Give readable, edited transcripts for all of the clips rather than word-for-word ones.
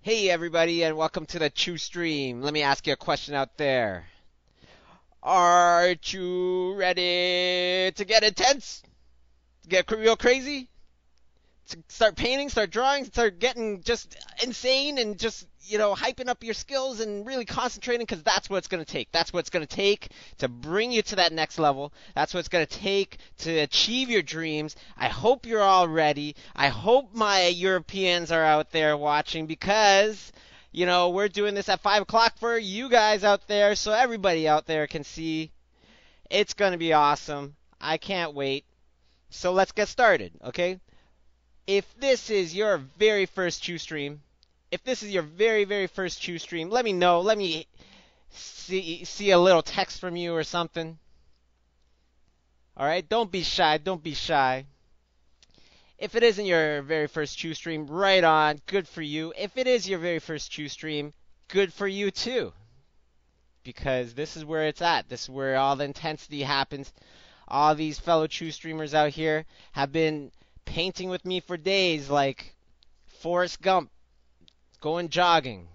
Hey everybody, and welcome to the CHIUStream. Let me ask you a question out there. Are you ready to get intense? Get real crazy? To start painting, start drawing, start getting just insane and just, hyping up your skills and really concentrating because that's what it's going to take. That's what it's going to take to bring you to that next level. That's what it's going to take to achieve your dreams. I hope you're all ready. I hope my Europeans are out there watching because, we're doing this at 5 o'clock for you guys out there so everybody out there can see. It's going to be awesome. I can't wait. So let's get started, okay? If this is your very first CHIUStream, if this is your very, very first CHIUStream, let me know. Let me see a little text from you or something. All right? Don't be shy. Don't be shy. If it isn't your very first CHIUStream, right on. Good for you. If it is your very first CHIUStream, good for you too. Because this is where it's at. This is where all the intensity happens. All these fellow CHIUStreamers out here have been painting with me for days like Forrest Gump going jogging.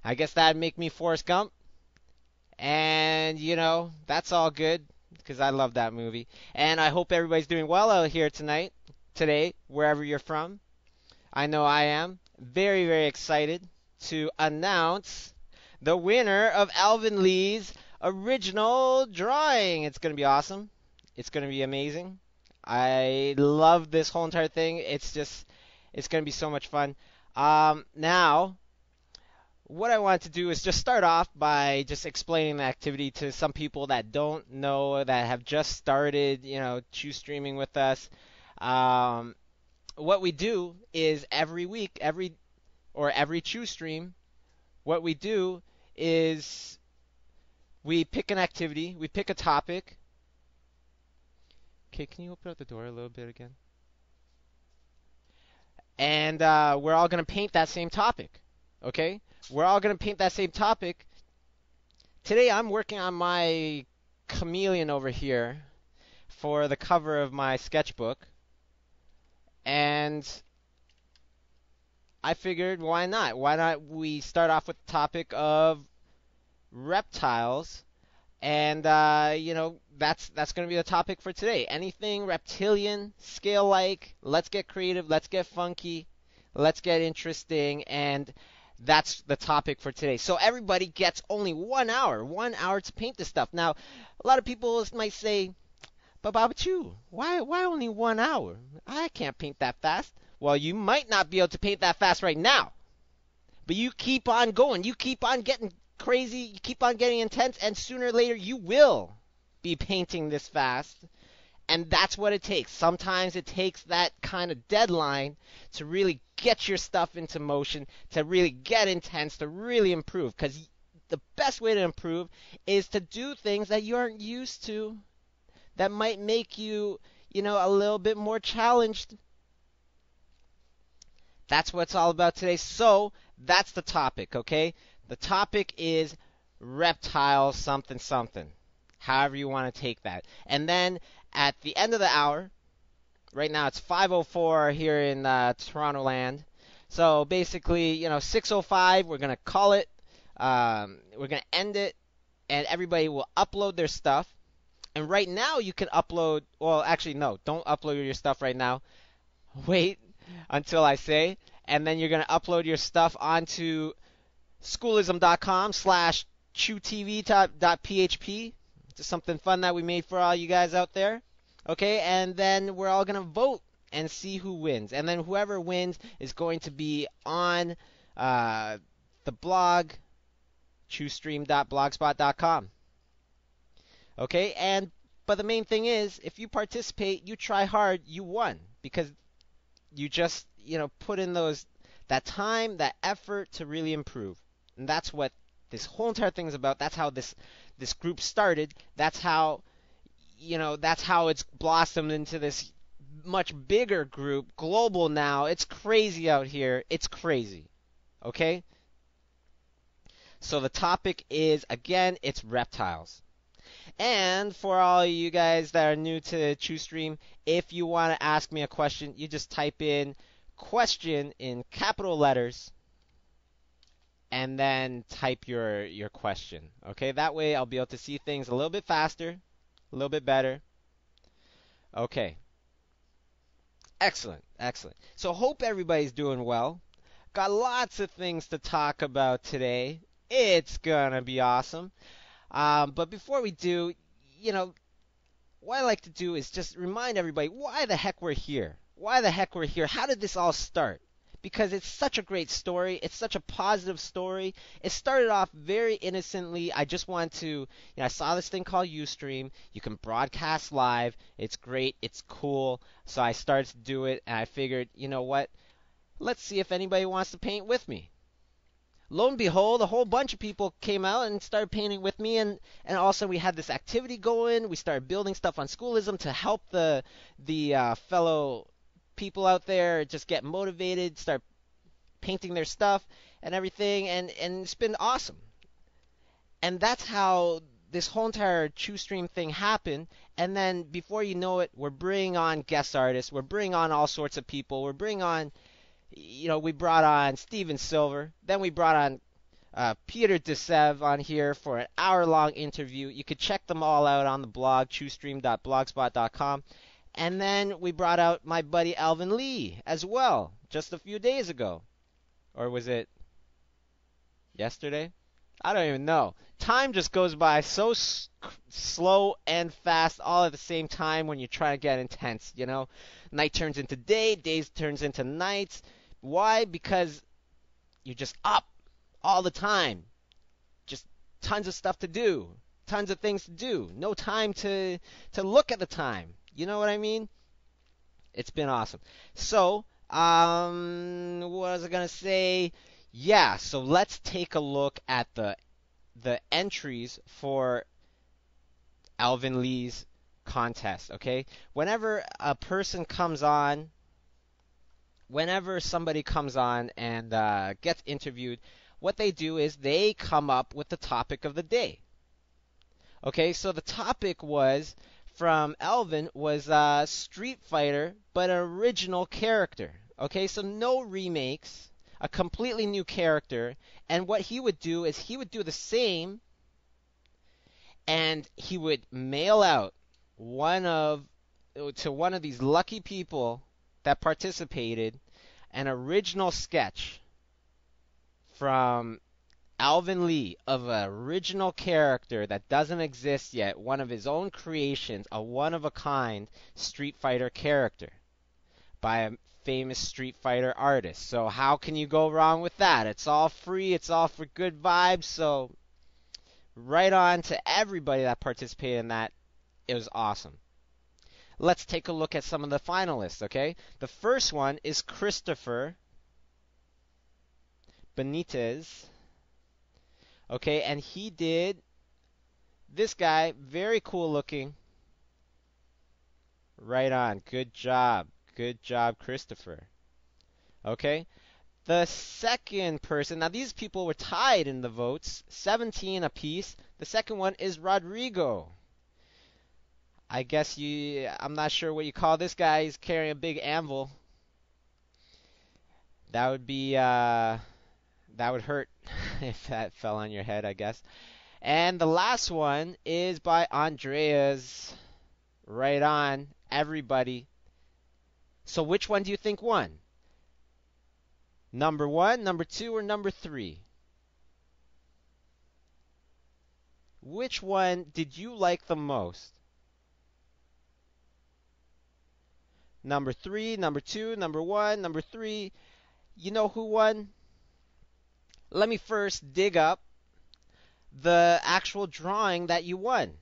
I guess that'd make me Forrest Gump. And, that's all good because I love that movie. And I hope everybody's doing well out here today, wherever you're from. I know I am. Very, very excited to announce the winner of Alvin Lee's original drawing. It's going to be awesome. It's going to be amazing. I love this whole entire thing. It's going to be so much fun. Now, what I want to do is just start off by just explaining the activity to some people that don't know, that have just started, CHIUStreaming with us. What we do is every week, every CHIUStream, what we do is we pick an activity, we pick a topic. Okay, can you open up the door a little bit again? And we're all going to paint that same topic, okay? We're all going to paint that same topic. Today I'm working on my chameleon over here for the cover of my sketchbook. And I figured, why not? Why not we start off with the topic of reptiles? And that's going to be the topic for today. Anything reptilian, scale-like. Let's get creative. Let's get funky. Let's get interesting. And that's the topic for today. So everybody gets only 1 hour. 1 hour to paint this stuff. Now, a lot of people might say, "But Baba Chew, why only 1 hour? I can't paint that fast." Well, you might not be able to paint that fast right now. But you keep on going. You keep on getting crazy, you keep on getting intense, and sooner or later you will be painting this fast. And that's what it takes. Sometimes it takes that kind of deadline to really get your stuff into motion, to really get intense, to really improve. Because the best way to improve is to do things that you aren't used to, that might make you, a little bit more challenged. That's what it's all about today. So that's the topic, okay? The topic is reptile something something, however you want to take that. And then at the end of the hour, right now it's 5:04 here in Toronto land. So basically, 6:05, we're going to call it. We're going to end it, and everybody will upload their stuff. And right now you can upload, well, actually, no, don't upload your stuff right now. Wait until I say, and then you're going to upload your stuff onto schoolism.com/chewtv.php. Just something fun that we made for all you guys out there. Okay, and then we're all going to vote and see who wins. And then whoever wins is going to be on the blog, CHIUStream.blogspot.com. Okay, but the main thing is, if you participate, you try hard, you won. Because you just, put in that time, that effort to really improve. And that's what this whole entire thing is about. That's how this group started. That's how it's blossomed into this much bigger group, global now. It's crazy out here. It's crazy. Okay? So the topic is, again, it's reptiles. And for all you guys that are new to CHIUStream, if you want to ask me a question, you just type in question in capital letters and then type your question. Okay, that way I'll be able to see things a little bit faster, a little bit better. Okay, excellent, excellent. So hope everybody's doing well. Got lots of things to talk about today. It's gonna be awesome. But before we do, you know, what I like to do is just remind everybody why the heck we're here. Why the heck we're here. How did this all start? Because it's such a great story. It's such a positive story. It started off very innocently. I just want to, I saw this thing called Ustream. You can broadcast live. It's great. It's cool. So I started to do it, and I figured, you know what? Let's see if anybody wants to paint with me. Lo and behold, a whole bunch of people came out and started painting with me, and also we had this activity going. We started building stuff on Schoolism to help the fellow people out there just get motivated, start painting their stuff and everything, and it's been awesome. And that's how this whole entire CHIUStream thing happened. And then before you know it, we're bringing on guest artists, we're bringing on all sorts of people, we're bringing on, we brought on Steven Silver, then we brought on Peter DeSev on here for an hour-long interview. You could check them all out on the blog, chiustream.blogspot.com. And then we brought out my buddy Alvin Lee as well, just a few days ago. Or was it yesterday? I don't even know. Time just goes by so slow and fast all at the same time when you try to get intense, Night turns into day, days turns into nights. Why? Because you're just up all the time. Just tons of stuff to do, tons of things to do. No time to look at the time. You know what I mean? It's been awesome. So, what was I gonna say? Yeah, so let's take a look at the entries for Alvin Lee's contest, okay? Whenever somebody comes on and gets interviewed, what they do is they come up with the topic of the day. Okay, so the topic from Alvin was Street Fighter, but an original character. Okay, so no remakes, a completely new character. And what he would do is he would do the same, and he would mail out to one of these lucky people that participated an original sketch from Alvin Lee of an original character that doesn't exist yet, one of his own creations, a one-of-a-kind Street Fighter character by a famous Street Fighter artist. So how can you go wrong with that? It's all free, it's all for good vibes, so right on to everybody that participated in that. It was awesome. Let's take a look at some of the finalists, okay? The first one is Christopher Benitez. Okay, and he did this guy, very cool looking. Right on. Good job. Good job, Christopher. Okay. The second person, now these people were tied in the votes, 17 apiece. The second one is Rodrigo. I guess I'm not sure what you call this guy. He's carrying a big anvil. That would hurt if that fell on your head, I guess. And the last one is by Andreas. Right on, everybody. So which one do you think won? Number 1, number 2, or number 3? Which one did you like the most? Number 3, number 2, number 1, number 3. You know who won? Let me first dig up the actual drawing that you won.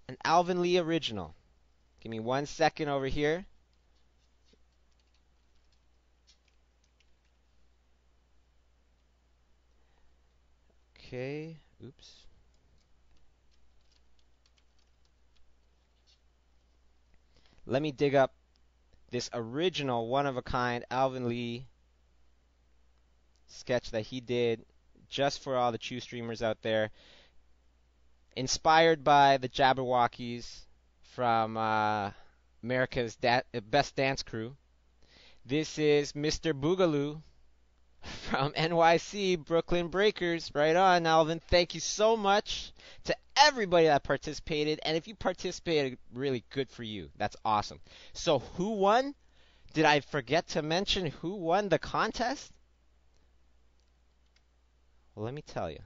An Alvin Lee original. Give me 1 second over here. Okay, oops. Let me dig up this original one-of-a-kind Alvin Lee sketch that he did just for all the Chew streamers out there. Inspired by the Jabberwockies from America's Best Dance Crew. This is Mr. Boogaloo from NYC, Brooklyn Breakers. Right on, Alvin. Thank you so much to everybody that participated. And if you participated, really good for you. That's awesome. So, who won? Did I forget to mention who won the contest? Well, let me tell you.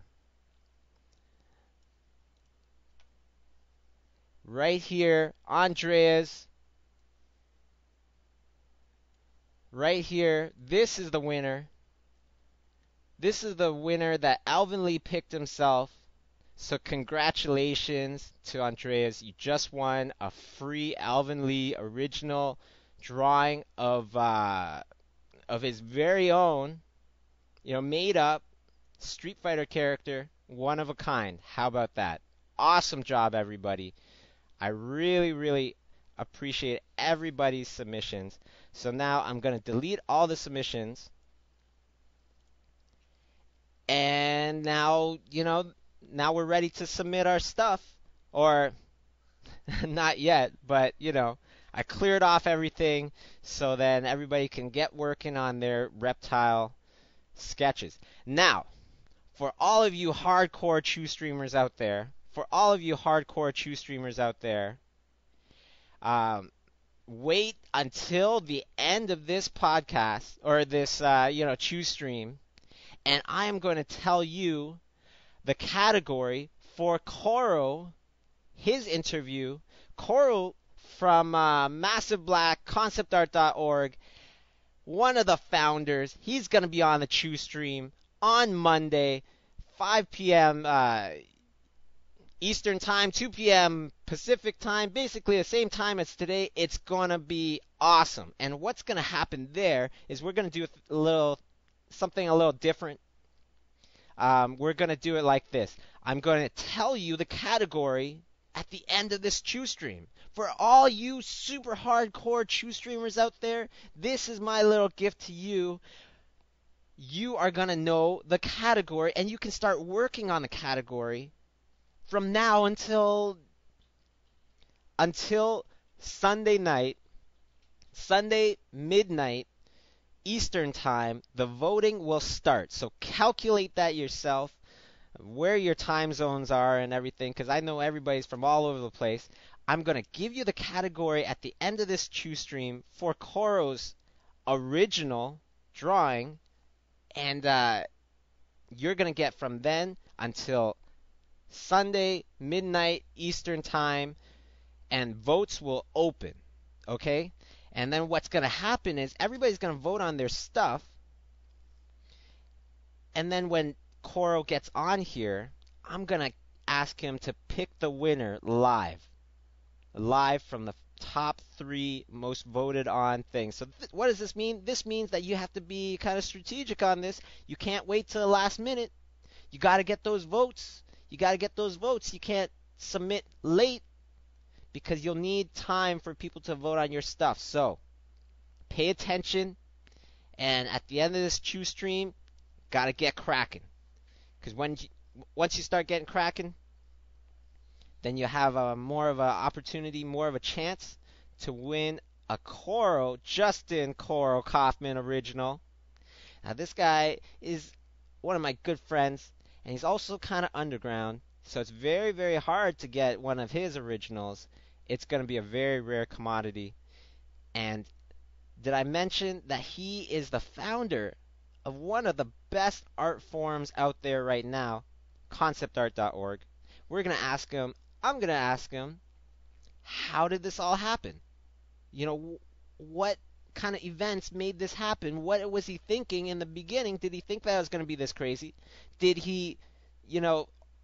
Right here, Andreas. Right here, this is the winner. This is the winner that Alvin Lee picked himself. So congratulations to Andreas. You just won a free Alvin Lee original drawing of his very own, made up Street Fighter character, one of a kind. How about that? Awesome job, everybody. I really, really appreciate everybody's submissions. So now I'm going to delete all the submissions. And now, now we're ready to submit our stuff. Or not yet, but, I cleared off everything so then everybody can get working on their reptile sketches. Now, for all of you hardcore Chiu streamers out there, wait until the end of this podcast or this, Chiu stream, and I am going to tell you the category for Coro, his interview. Coro from Massive Black, ConceptArt.org, one of the founders. He's going to be on the Chiu stream on Monday, 5 p.m. Eastern Time, 2 p.m. Pacific Time, basically the same time as today. It's going to be awesome. And what's going to happen there is we're going to do something a little different. We're going to do it like this. I'm going to tell you the category at the end of this Chiu stream. For all you super hardcore Chiu streamers out there, this is my little gift to you. You are going to know the category, and you can start working on the category from now until Sunday night, Sunday midnight Eastern Time. The voting will start. So calculate that yourself, where your time zones are and everything, because I know everybody's from all over the place. I'm going to give you the category at the end of this Chiu stream for Coro's original drawing, and you're going to get from then until Sunday, midnight Eastern Time, and votes will open, okay? And then what's going to happen is everybody's going to vote on their stuff, and then when Coro gets on here, I'm going to ask him to pick the winner live from the top 3 most voted on things. So what does this mean? This means that you have to be kind of strategic on this. You can't wait till the last minute. You got to get those votes. You can't submit late because you'll need time for people to vote on your stuff. So pay attention, and at the end of this Chiu stream, got to get cracking. Because once you start getting cracking, then you have more of an opportunity, more of a chance to win a Justin Coro Kaufman original. Now this guy is one of my good friends, and he's also kind of underground, so it's very, very hard to get one of his originals. It's going to be a very rare commodity. And did I mention that he is the founder of one of the best art forums out there right now, ConceptArt.org? I'm going to ask him, how did this all happen? What kind of events made this happen? What was he thinking in the beginning? Did he think that it was going to be this crazy? Did he,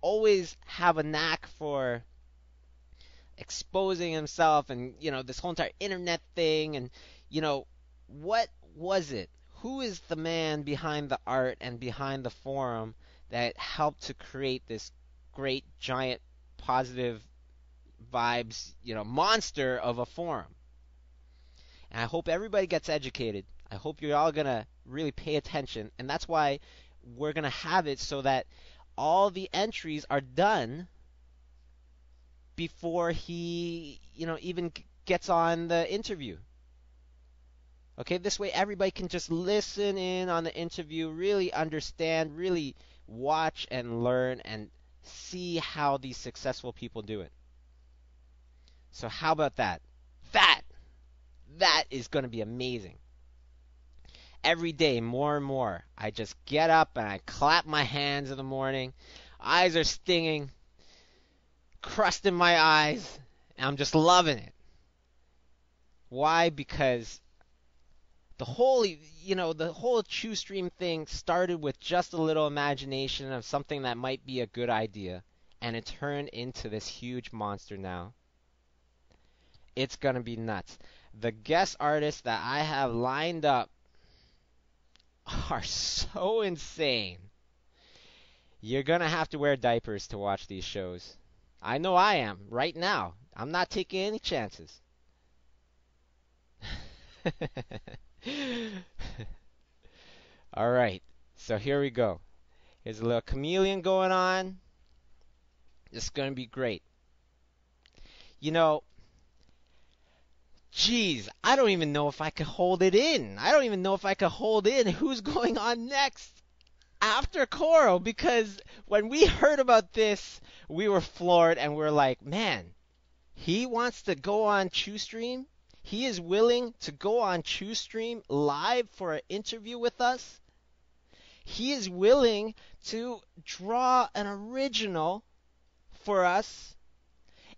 always have a knack for exposing himself and, this whole entire internet thing? And, what was it? Who is the man behind the art and behind the forum that helped to create this great, giant, positive vibes, monster of a forum? And I hope everybody gets educated. I hope you're all going to really pay attention. And that's why we're going to have it so that all the entries are done before he, even gets on the interview. Okay, this way everybody can just listen in on the interview, really understand, really watch and learn and see how these successful people do it. So how about that? That that is going to be amazing. Every day, more and more, I just get up and I clap my hands in the morning. Eyes are stinging, crust in my eyes, and I'm just loving it. Why? Because the whole CHIUStream thing started with just a little imagination of something that might be a good idea, and it turned into this huge monster now. It's gonna be nuts. The guest artists that I have lined up are so insane. You're gonna have to wear diapers to watch these shows. I know I am, right now. I'm not taking any chances. All right, so here we go. Here's a little chameleon going on. It's going to be great. You know, geez, I don't even know if I could hold it in. I don't even know if I could hold in who's going on next after Coro, because when we heard about this, we were floored and we're like, man, he wants to go on CHIUStream? He is willing to go on CHIUStream live for an interview with us? He is willing to draw an original for us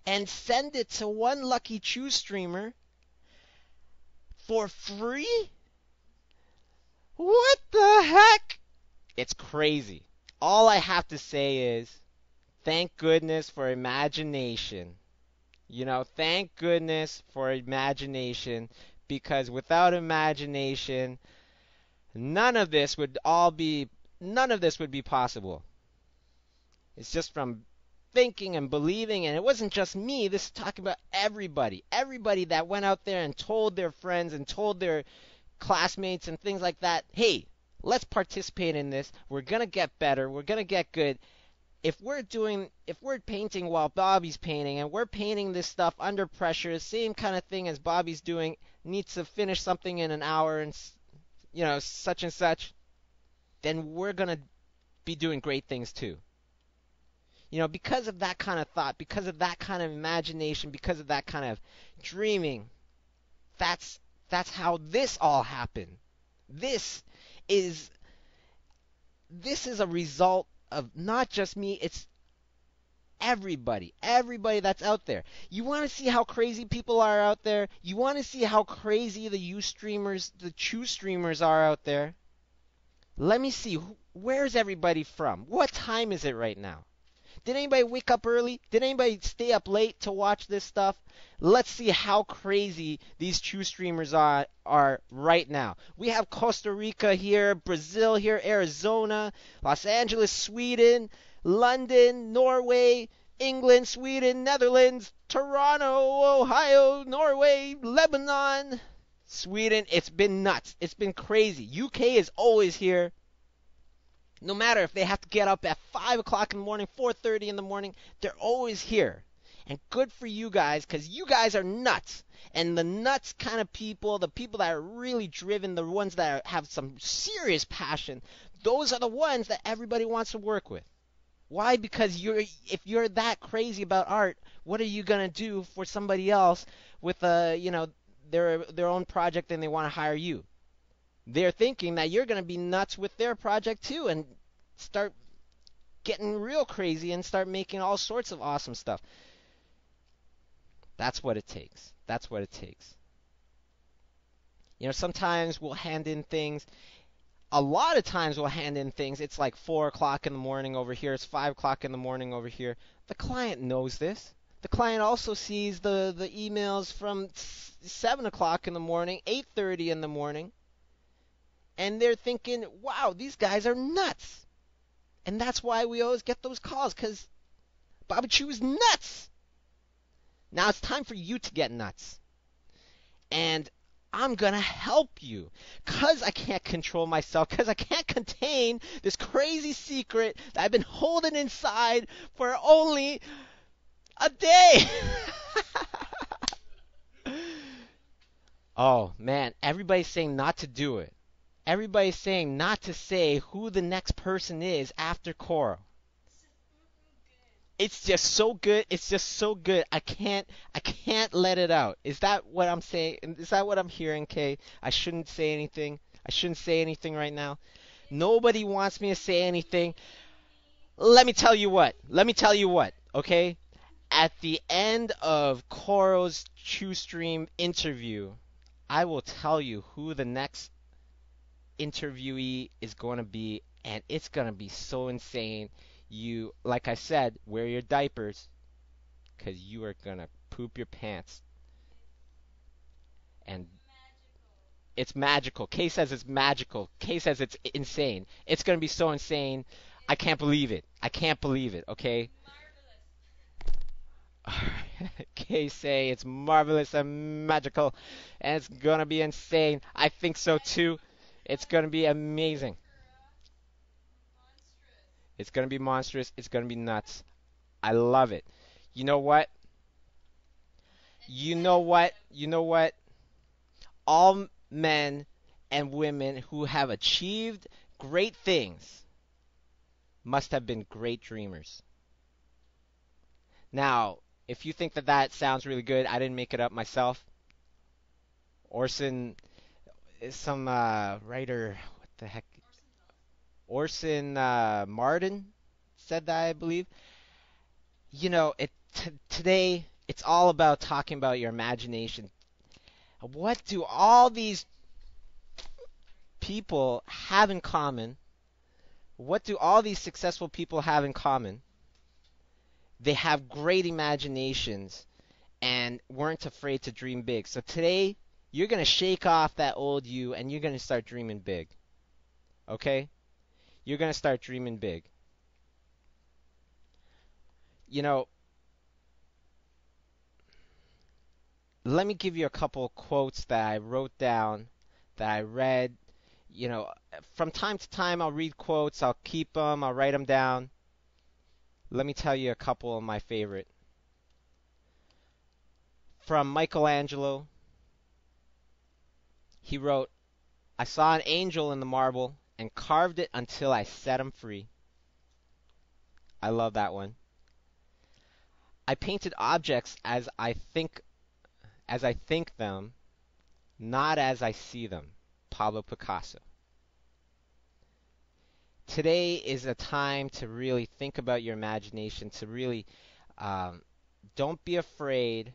and send it to one lucky CHIUStreamer for free? What the heck? It's crazy. All I have to say is, thank goodness for imagination. Thank goodness for imagination, because without imagination, none of this would be possible. It's just from thinking and believing, and it wasn't just me. This is talking about everybody. Everybody that went out there and told their friends and told their classmates and things like that, hey, let's participate in this. We're going to get better. We're going to get good. If we're painting while Bobby's painting, and we're painting this stuff under pressure, the same kind of thing as Bobby's doing, needs to finish something in an hour and, such and such, then we're going to be doing great things too. Because of that kind of thought, because of that kind of imagination, because of that kind of dreaming, that's how this all happened. This is a result of not just me, it's everybody that's out there. You want to see how crazy people are out there? You want to see how crazy the CHIUStreamers are out there? Let me see. Where's everybody from? What time is it right now? Did anybody wake up early? Did anybody stay up late to watch this stuff? Let's see how crazy these CHIUStreamers are right now. We have Costa Rica here, Brazil here, Arizona, Los Angeles, Sweden, London, Norway, England, Sweden, Netherlands, Toronto, Ohio, Norway, Lebanon, Sweden. It's been nuts. It's been crazy. UK is always here. No matter if they have to get up at 5 o'clock in the morning, 4:30 in the morning, they're always here. And good for you guys, because you guys are nuts. And the nuts kind of people, the people that are really driven, the ones that have some serious passion, those are the ones that everybody wants to work with. Why? Because if you're that crazy about art, what are you going to do for somebody else with their own project and they want to hire you? They're thinking that you're going to be nuts with their project too and start getting real crazy and start making all sorts of awesome stuff. That's what it takes. That's what it takes. Sometimes we'll hand in things. A lot of times we'll hand in things. It's like 4 o'clock in the morning over here. It's 5 o'clock in the morning over here. The client knows this. The client also sees the emails from 7 o'clock in the morning, 8:30 in the morning. And they're thinking, wow, these guys are nuts. And that's why we always get those calls, because Bobby Chiu is nuts. Now it's time for you to get nuts. And I'm going to help you, because I can't control myself, because I can't contain this crazy secret that I've been holding inside for only a day. Oh man, everybody's saying not to do it. Everybody's saying not to say who the next person is after Coro. It's just so good. It's just so good. I can't let it out. Is that what I'm saying? Is that what I'm hearing, Kay? I shouldn't say anything. I shouldn't say anything right now. Nobody wants me to say anything. Let me tell you what. Let me tell you what, okay? At the end of Coro's CHIUStream interview, I will tell you who the next interviewee is going to be, and it's going to be so insane. You, like I said, wear your diapers because you are going to poop your pants. And it's magical. Kay says it's magical. Kay says it's insane. It's going to be so insane. I can't believe it. I can't believe it, okay? Kay say it's marvelous and magical, and it's going to be insane. I think so too. It's going to be amazing. It's going to be monstrous. It's going to be nuts. I love it. You know what? You know what? You know what? All men and women who have achieved great things must have been great dreamers. Now, if you think that that sounds really good, I didn't make it up myself. Orson is some writer. What the heck? Orson Martin said that, I believe. Today it's all about talking about your imagination. What do all these people have in common? What do all these successful people have in common? They have great imaginations and weren't afraid to dream big. So today, you're going to shake off that old you and you're going to start dreaming big. Okay? You're going to start dreaming big. You know, let me give you a couple quotes that I wrote down, that I read. From time to time, I'll read quotes, I'll keep them, I'll write them down. Let me tell you a couple of my favorite. From Michelangelo, he wrote, I saw an angel in the marble and carved it until I set him free. I love that one. I painted objects as I think them, not as I see them. Pablo Picasso. Today is a time to really think about your imagination, to really um, don't be afraid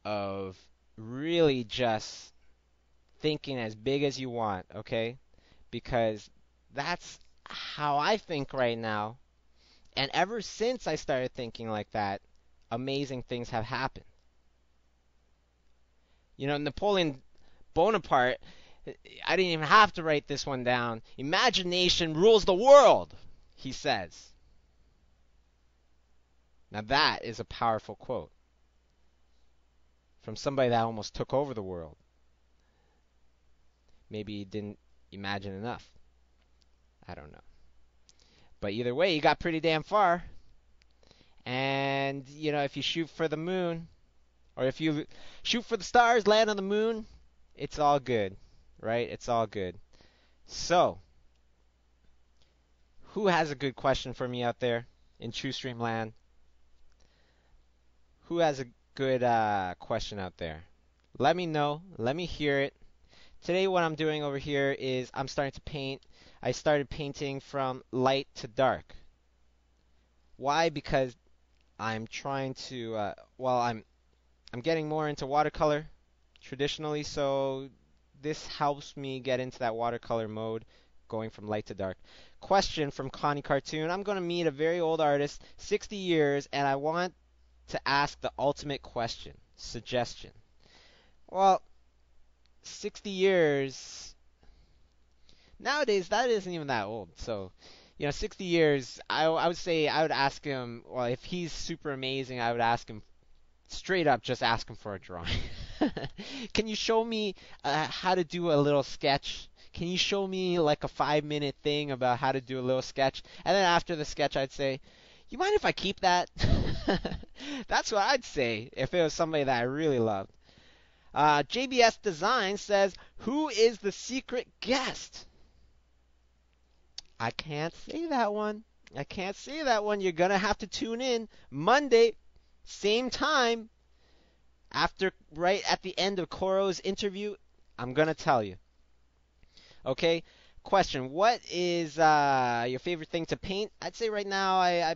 of really just thinking as big as you want, okay? Because that's how I think right now. And ever since I started thinking like that, amazing things have happened. Napoleon Bonaparte, I didn't even have to write this one down. Imagination rules the world, he says. Now that is a powerful quote from somebody that almost took over the world. Maybe he didn't imagine enough. I don't know. But either way, you got pretty damn far. And, if you shoot for the moon, or if you shoot for the stars, land on the moon, it's all good, right? It's all good. So, who has a good question for me out there in CHIUStream land? Who has a good question out there? Let me know. Let me hear it. Today what I'm doing over here is I'm starting to paint. I started painting from light to dark. Why? Because I'm trying to, I'm getting more into watercolor traditionally, so this helps me get into that watercolor mode, going from light to dark. Question from Connie Cartoon. I'm going to meet a very old artist, 60 years, and I want to ask the ultimate question. Suggestion. Well, 60 years, nowadays that isn't even that old. So, 60 years, I would say I would ask him, well, if he's super amazing, I would ask him straight up, just ask him for a drawing. Can you show me how to do a little sketch? Can you show me like a 5-minute thing about how to do a little sketch? And then after the sketch, I'd say, you mind if I keep that? That's what I'd say if it was somebody that I really loved. JBS Design says, who is the secret guest? I can't say that one. I can't say that one. You're going to have to tune in Monday, same time, after right at the end of Coro's interview. I'm going to tell you. Okay? Question, what is your favorite thing to paint? I'd say right now I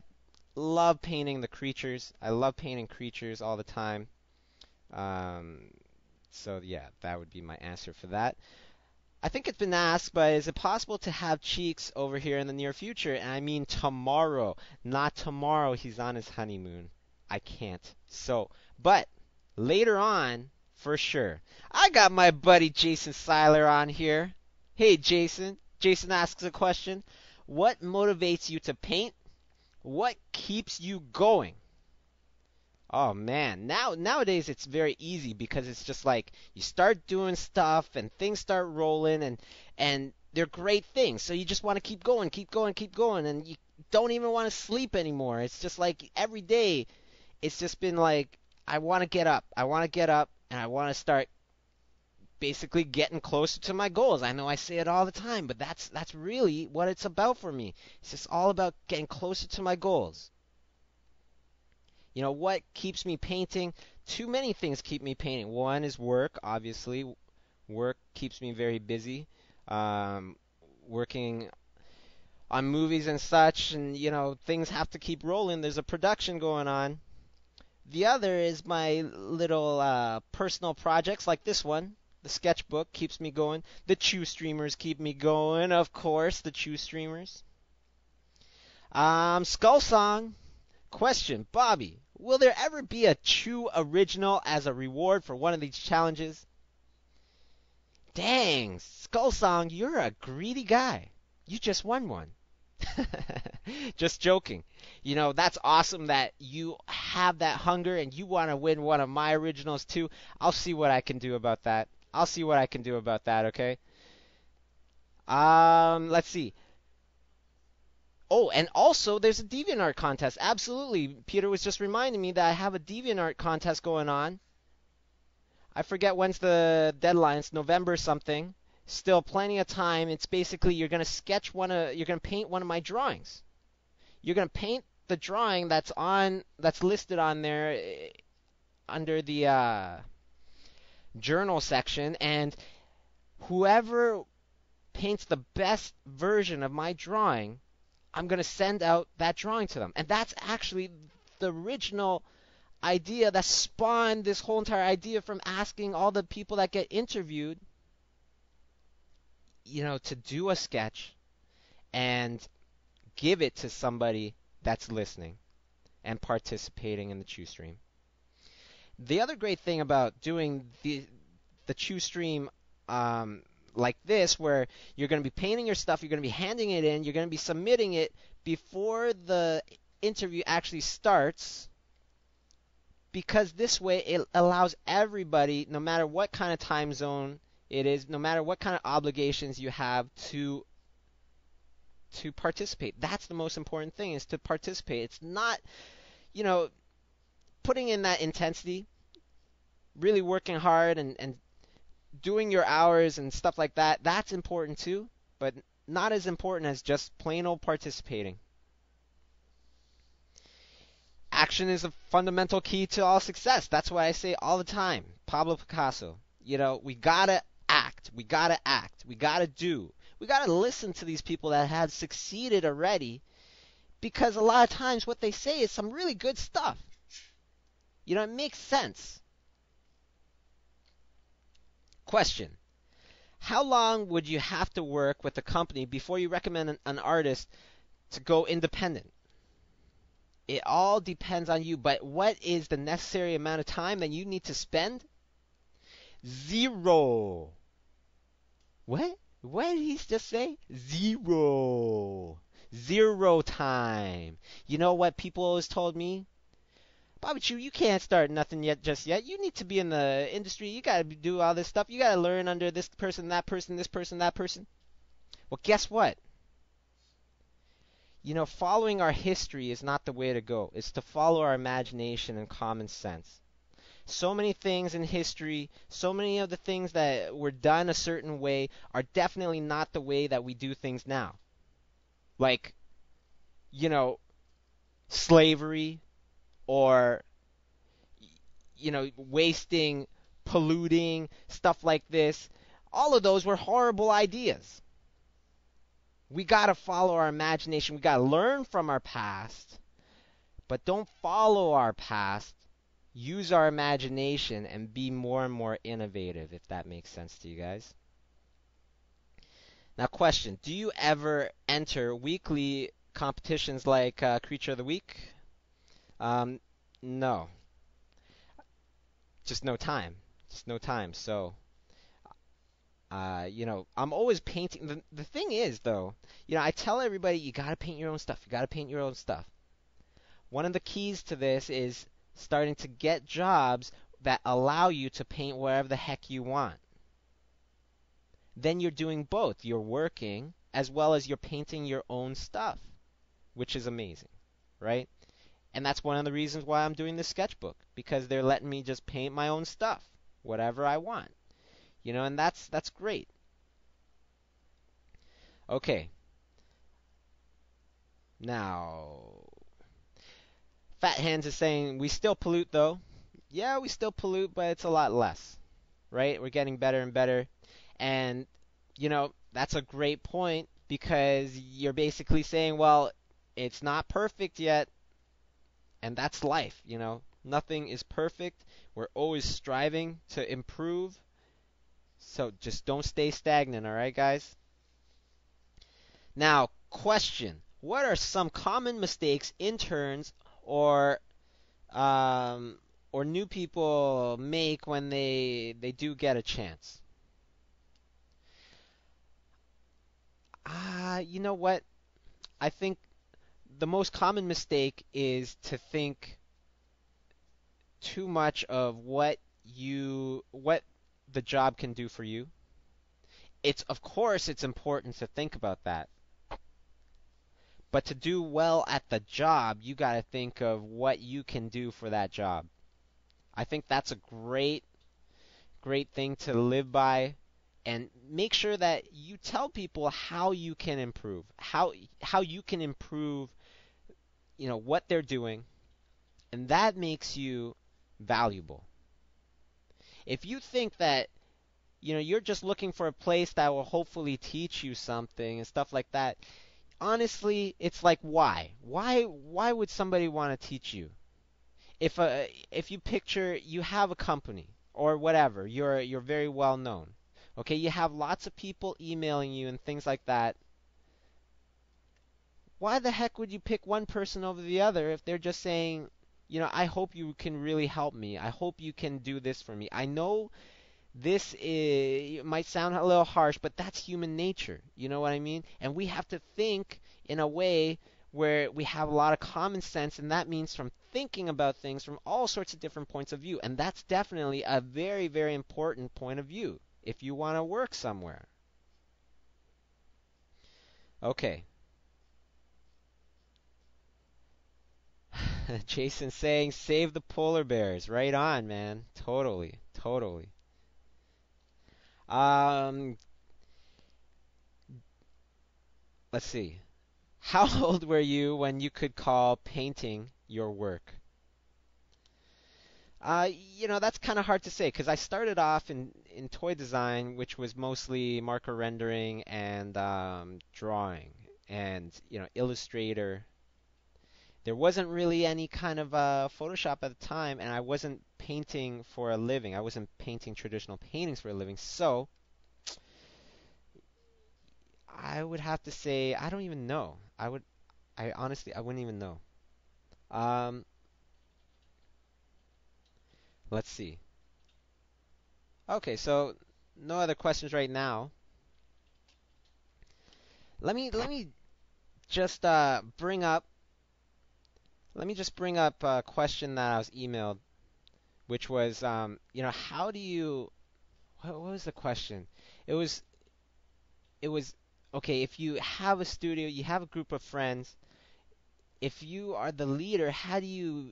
love painting the creatures. I love painting creatures all the time. So yeah, that would be my answer for that. I think it's been asked, but is it possible to have Cheeks over here in the near future? And I mean tomorrow, not tomorrow. He's on his honeymoon. I can't. So, but later on, for sure. I got my buddy Jason Seiler on here. Hey, Jason. Jason asks a question. What motivates you to paint? What keeps you going? Oh man, nowadays it's very easy because it's just like you start doing stuff and things start rolling and they're great things. So you just want to keep going, keep going, keep going, and you don't even want to sleep anymore. It's just like every day it's just been like I want to get up. I want to get up and I want to start basically getting closer to my goals. I know I say it all the time, but that's really what it's about for me. It's just all about getting closer to my goals. You know, what keeps me painting? Too many things keep me painting. One is work, obviously. Work keeps me very busy. Working on movies and such, and, you know, things have to keep rolling. There's a production going on. The other is my little personal projects like this one. The sketchbook keeps me going. The Chiu streamers keep me going, of course, the Chiu streamers. Skull Song. Question, Bobby, will there ever be a Chiu original as a reward for one of these challenges? Dang, Skull Song, you're a greedy guy. You just won one. Just joking. You know, that's awesome that you have that hunger and you want to win one of my originals too. I'll see what I can do about that. I'll see what I can do about that, okay? Let's see. Oh, and also there's a DeviantArt contest. Absolutely. Peter was just reminding me that I have a DeviantArt contest going on. I forget when's the deadline. It's November something. Still plenty of time. It's basically you're going to paint one of my drawings. You're going to paint the drawing that's listed on there under the journal section, and whoever paints the best version of my drawing, I'm going to send out that drawing to them. And that's actually the original idea that spawned this whole entire idea from asking all the people that get interviewed, you know, to do a sketch and give it to somebody that's listening and participating in the CHIUStream. The other great thing about doing the CHIUStream like this, where you're going to be painting your stuff, you're going to be handing it in, you're going to be submitting it before the interview actually starts, because this way it allows everybody, no matter what kind of time zone it is, no matter what kind of obligations you have, to participate. That's the most important thing, is to participate. It's not, you know, putting in that intensity, really working hard and doing your hours and stuff like that. That's important too, but not as important as just plain old participating. Action is a fundamental key to all success. That's what I say all the time. Pablo Picasso. You know, we gotta act. We gotta act. We gotta do. We gotta listen to these people that have succeeded already, because a lot of times what they say is some really good stuff. You know, it makes sense. Question. How long would you have to work with a company before you recommend an artist to go independent? It all depends on you, but what is the necessary amount of time that you need to spend? 0. What? What did he just say? 0. 0 time. You know what people always told me? Bobby Chiu, you can't start nothing just yet. You need to be in the industry. You got to do all this stuff. You got to learn under this person, that person, this person, that person. Well, guess what? You know, following our history is not the way to go. It's to follow our imagination and common sense. So many things in history, so many of the things that were done a certain way are definitely not the way that we do things now. Like, you know, slavery or, wasting, polluting, stuff like this. All of those were horrible ideas. We got to follow our imagination. We got to learn from our past, but don't follow our past. Use our imagination and be more and more innovative, if that makes sense to you guys. Now, question: do you ever enter weekly competitions like Creature of the Week? Um, no, just no time. Just no time. So, I'm always painting. The thing is, though, I tell everybody you gotta paint your own stuff. You gotta paint your own stuff. One of the keys to this is starting to get jobs that allow you to paint wherever the heck you want. Then you're doing both. You're working as well as you're painting your own stuff, which is amazing, right? And that's one of the reasons why I'm doing this sketchbook, because they're letting me just paint my own stuff, whatever I want. And that's great. Okay. Now, Fat Hands is saying we still pollute though. Yeah, we still pollute, but it's a lot less, right? We're getting better and better. And that's a great point because you're basically saying, well, it's not perfect yet, and that's life. Nothing is perfect. We're always striving to improve. So just don't stay stagnant, all right, guys? Now, question. What are some common mistakes interns um, or new people make when they do get a chance? You know what? I think the most common mistake is to think too much of what the job can do for you. Of course it's important to think about that. But to do well at the job, you got to think of what you can do for that job. I think that's a great thing to live by, and make sure that you tell people how you can improve, how you can improve, what they're doing, and that makes you valuable. If you think that you're just looking for a place that will hopefully teach you something and stuff like that, honestly, it's like why? Why would somebody want to teach you? If you picture you have a company or whatever, you're very well known. Okay, you have lots of people emailing you and things like that. Why the heck would you pick one person over the other if they're just saying, I hope you can really help me. I hope you can do this for me. I know it might sound a little harsh, but that's human nature. You know what I mean? And we have to think in a way where we have a lot of common sense, and that means from thinking about things from all sorts of different points of view. And that's definitely a very, very important point of view if you want to work somewhere. Okay. Jason saying save the polar bears. Right on, man. Totally. Totally. Um, let's see. How old were you when you could call painting your work? That's kind of hard to say because I started off in toy design, which was mostly marker rendering and drawing and, Illustrator. There wasn't really any kind of Photoshop at the time, and I wasn't painting for a living. I wasn't painting traditional paintings for a living. So I would have to say I don't even know. I honestly, I wouldn't even know. Um, let's see. Okay, so no other questions right now. Let me just bring up a question that I was emailed, which was how do you what was the question? It was it was okay, if you have a studio, you have a group of friends, if you are the leader, how do you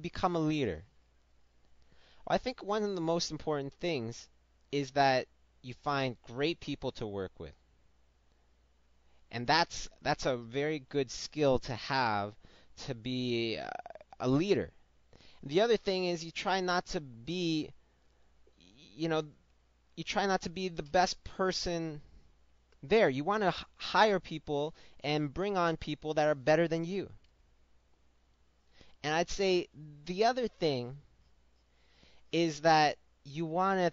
become a leader? Well, I think one of the most important things is that you find great people to work with. And that's a very good skill to have to be a leader. The other thing is you try not to be, you know, you try not to be the best person there. You want to hire people and bring on people that are better than you. And I'd say the other thing is that you want to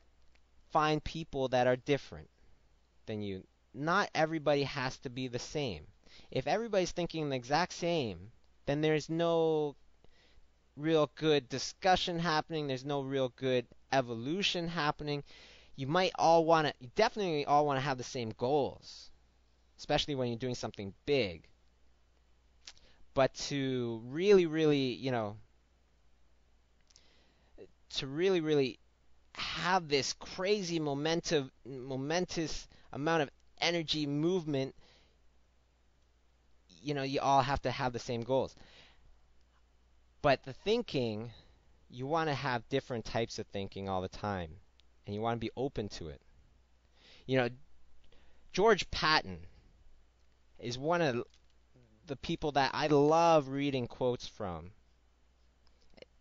find people that are different than you. Not everybody has to be the same. If everybody's thinking the exact same, then there's no real good discussion happening. There's no real good evolution happening. You definitely all want to have the same goals, especially when you're doing something big. But to really have this crazy momentous amount of energy movement, you all have to have the same goals. But the thinking, you want to have different types of thinking all the time, and you want to be open to it. You know, George Patton is one of the people that I love reading quotes from.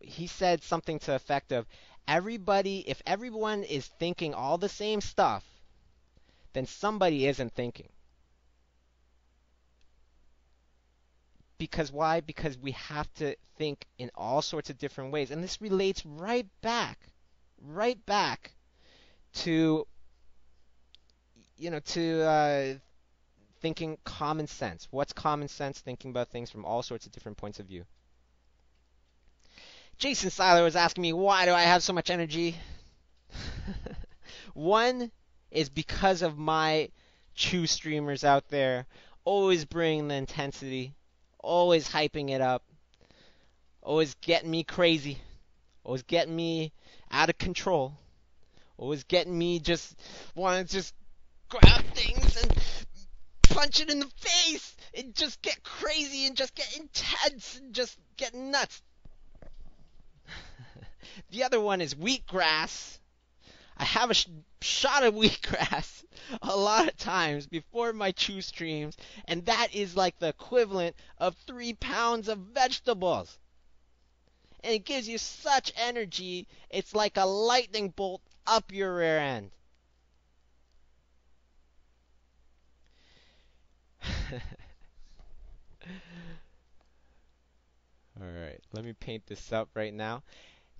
He said something to the effect of, if everyone is thinking all the same stuff, then somebody isn't thinking. Because why? Because we have to think in all sorts of different ways. And this relates right back to, thinking common sense. What's common sense? Thinking about things from all sorts of different points of view. Jason Seiler was asking me, why do I have so much energy? One is because of my Chiu streamers out there, always bringing the intensity, always hyping it up, always getting me crazy, always getting me out of control, always getting me just wanting to just grab things and punch it in the face and just get crazy and just get intense and just get nuts. The other one is wheatgrass. I have a shot of wheatgrass a lot of times before my Chiu streams, and that is like the equivalent of 3 pounds of vegetables. And it gives you such energy, it's like a lightning bolt up your rear end. Alright, let me paint this up right now.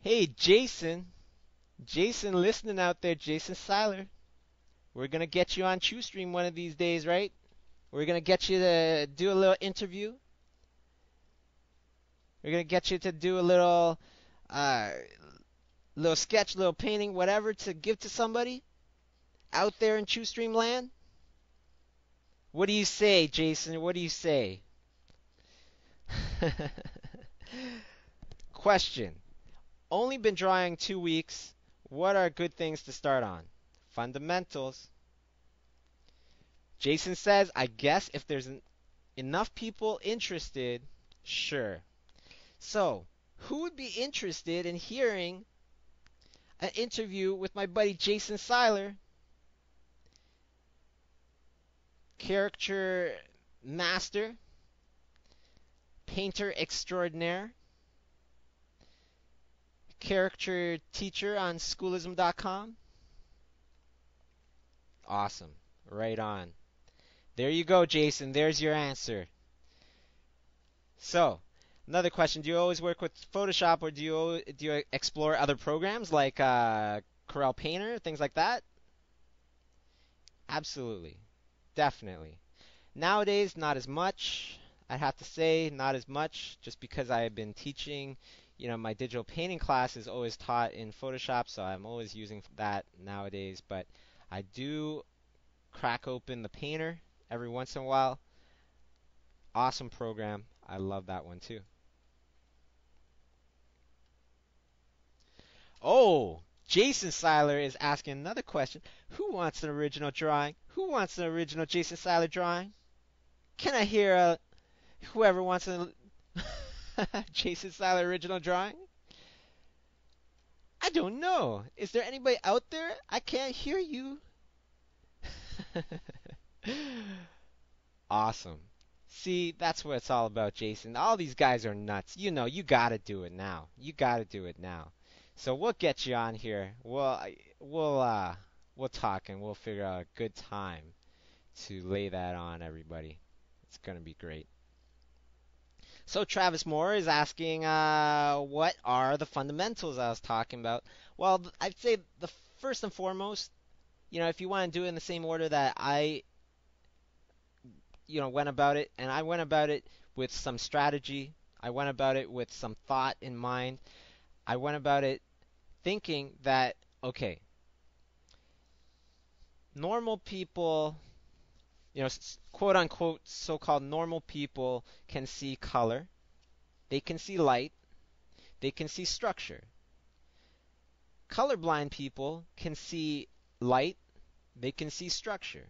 Hey, Jason, listening out there, Jason Seiler. We're going to get you on CHIUStream one of these days, right? We're going to get you to do a little interview. We're going to get you to do a little sketch, little painting, whatever, to give to somebody out there in CHIUStream land. What do you say, Jason? What do you say? Question. Only been drawing 2 weeks. What are good things to start on? Fundamentals. Jason says, I guess if there's enough people interested, sure. So, who would be interested in hearing an interview with my buddy Jason Seiler, character master, painter extraordinaire, character teacher on schoolism.com? Awesome. Right on. There you go, Jason. There's your answer. So, another question. Do you always work with Photoshop, or do you explore other programs like Corel Painter, things like that? Absolutely. Definitely. Nowadays, not as much. I'd have to say not as much, just because I have been teaching. My digital painting class is always taught in Photoshop, so I'm always using that nowadays. But I do crack open the Painter every once in a while. Awesome program. I love that one too. Oh, Jason Seiler is asking another question. Who wants an original drawing? Who wants an original Jason Seiler drawing? Can I hear whoever wants a Jason Seiler original drawing? I don't know. Is there anybody out there? I can't hear you. Awesome. See, that's what it's all about, Jason. All these guys are nuts. You know, you gotta do it now. You gotta do it now. So we'll get you on here. We'll talk and we'll figure out a good time to lay that on everybody. It's gonna be great. So Travis Moore is asking, what are the fundamentals I was talking about? Well, I'd say the first and foremost, if you want to do it in the same order that I, went about it, and I went about it with some strategy. I went about it with some thought in mind. I went about it thinking that, okay, normal people, quote unquote, so-called normal people can see color, they can see light, they can see structure. Colorblind people can see light, they can see structure.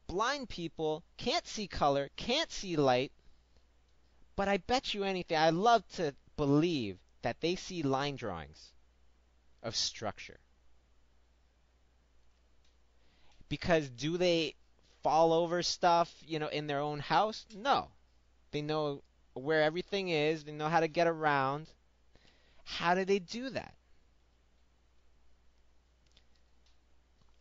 Blind people can't see color, can't see light, but I bet you anything, I love to believe that they see line drawings of structure. Because do they fall over stuff, in their own house? No. They know where everything is, they know how to get around. How do they do that?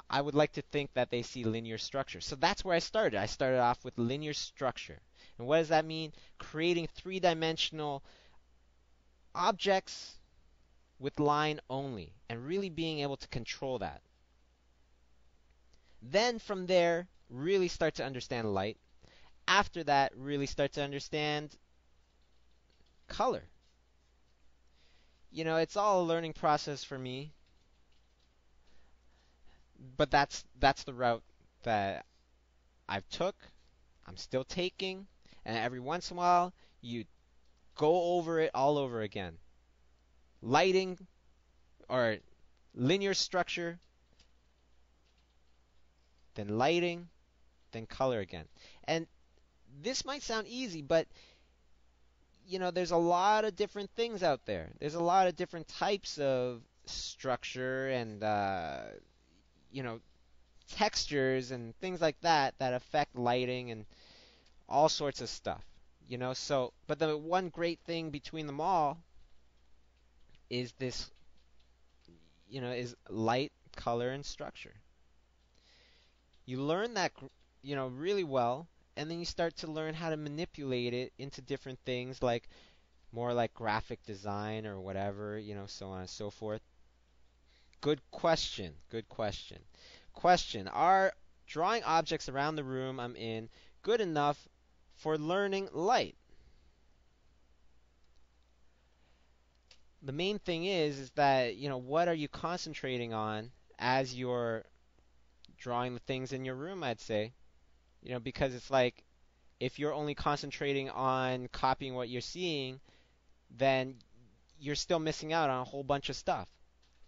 I would like to think that they see linear structure. So that's where I started. I started off with linear structure. And what does that mean? Creating three-dimensional objects with line only, and really being able to control that. Then from there, really start to understand light. After that, really start to understand color. It's all a learning process for me, but that's the route that I've took, I'm still taking, and every once in a while you go over it all over again. Lighting or linear structure, then lighting, then color again. And this might sound easy, but there's a lot of different things out there. There's a lot of different types of structure and textures and things like that that affect lighting and all sorts of stuff. But the one great thing between them all is this, is light, color, and structure. You learn that, really well, and then you start to learn how to manipulate it into different things, like more like graphic design or whatever, so on and so forth. Good question. Good question. Question: are drawing objects around the room I'm in good enough for learning light? The main thing is that, what are you concentrating on as you're drawing the things in your room, I'd say. Because it's like if you're only concentrating on copying what you're seeing, then you're still missing out on a whole bunch of stuff.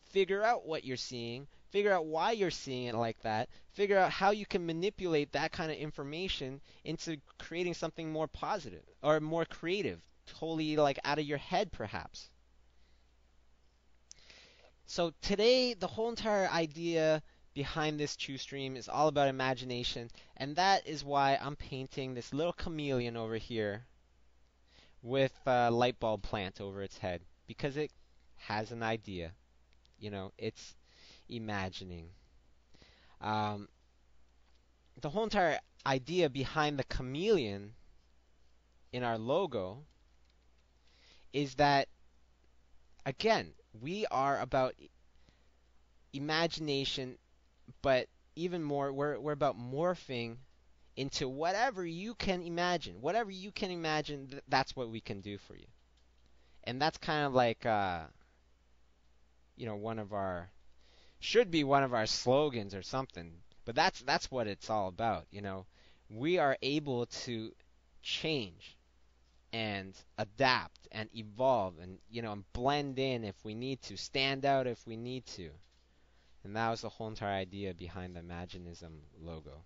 Figure out what you're seeing, figure out why you're seeing it like that, figure out how you can manipulate that kind of information into creating something more positive or more creative, totally like out of your head perhaps. So today, the whole entire idea behind this CHIUStream is all about imagination, and that is why I'm painting this little chameleon over here with a light bulb plant over its head, because it has an idea. It's imagining. Um, the whole entire idea behind the chameleon in our logo is that, again, we are about imagination, but even more, we're about morphing into whatever you can imagine. Whatever you can imagine, that's what we can do for you. And that's kind of like, should be one of our slogans or something. But that's what it's all about. We are able to change and adapt and evolve and and blend in if we need to, stand out if we need to. And that was the whole entire idea behind the Imaginism logo.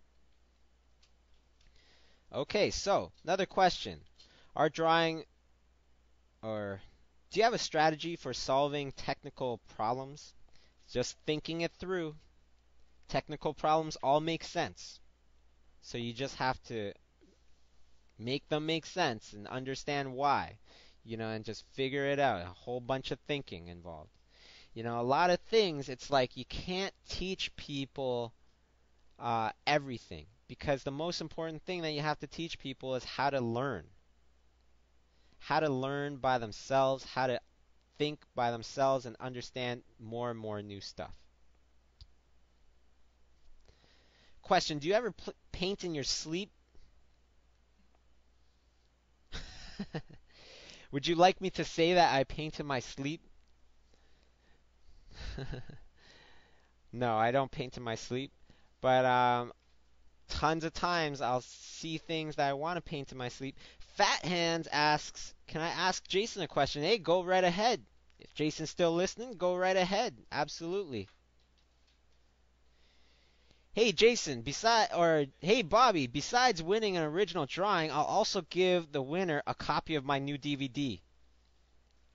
Okay, so another question. Are drawing or Do you have a strategy for solving technical problems? Just thinking it through. Technical problems all make sense. So you just have to make them make sense and understand why, and just figure it out. A whole bunch of thinking involved. A lot of things, it's like you can't teach people everything because the most important thing that you have to teach people is how to learn. How to learn by themselves, how to think by themselves and understand more and more new stuff. Question, do you ever paint in your sleep? Would you like me to say that I paint in my sleep? No, I don't paint in my sleep. But tons of times I'll see things that I want to paint in my sleep. Fat Hands asks, can I ask Jason a question? Hey, go right ahead. If Jason's still listening, go right ahead. Absolutely. Hey Jason, hey Bobby, besides winning an original drawing, I'll also give the winner a copy of my new DVD.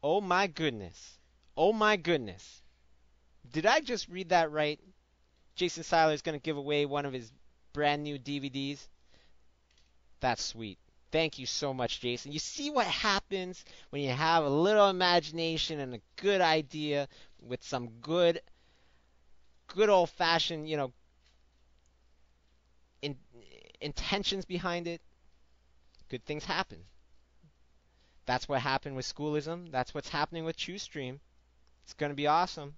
Oh my goodness. Oh my goodness. Did I just read that right? Jason Seiler is going to give away one of his brand new DVDs. That's sweet. Thank you so much, Jason. You see what happens when you have a little imagination and a good idea with some good old-fashioned, in, intentions behind it. Good things happen. That's what happened with Schoolism. That's what's happening with CHIUStream. It's going to be awesome.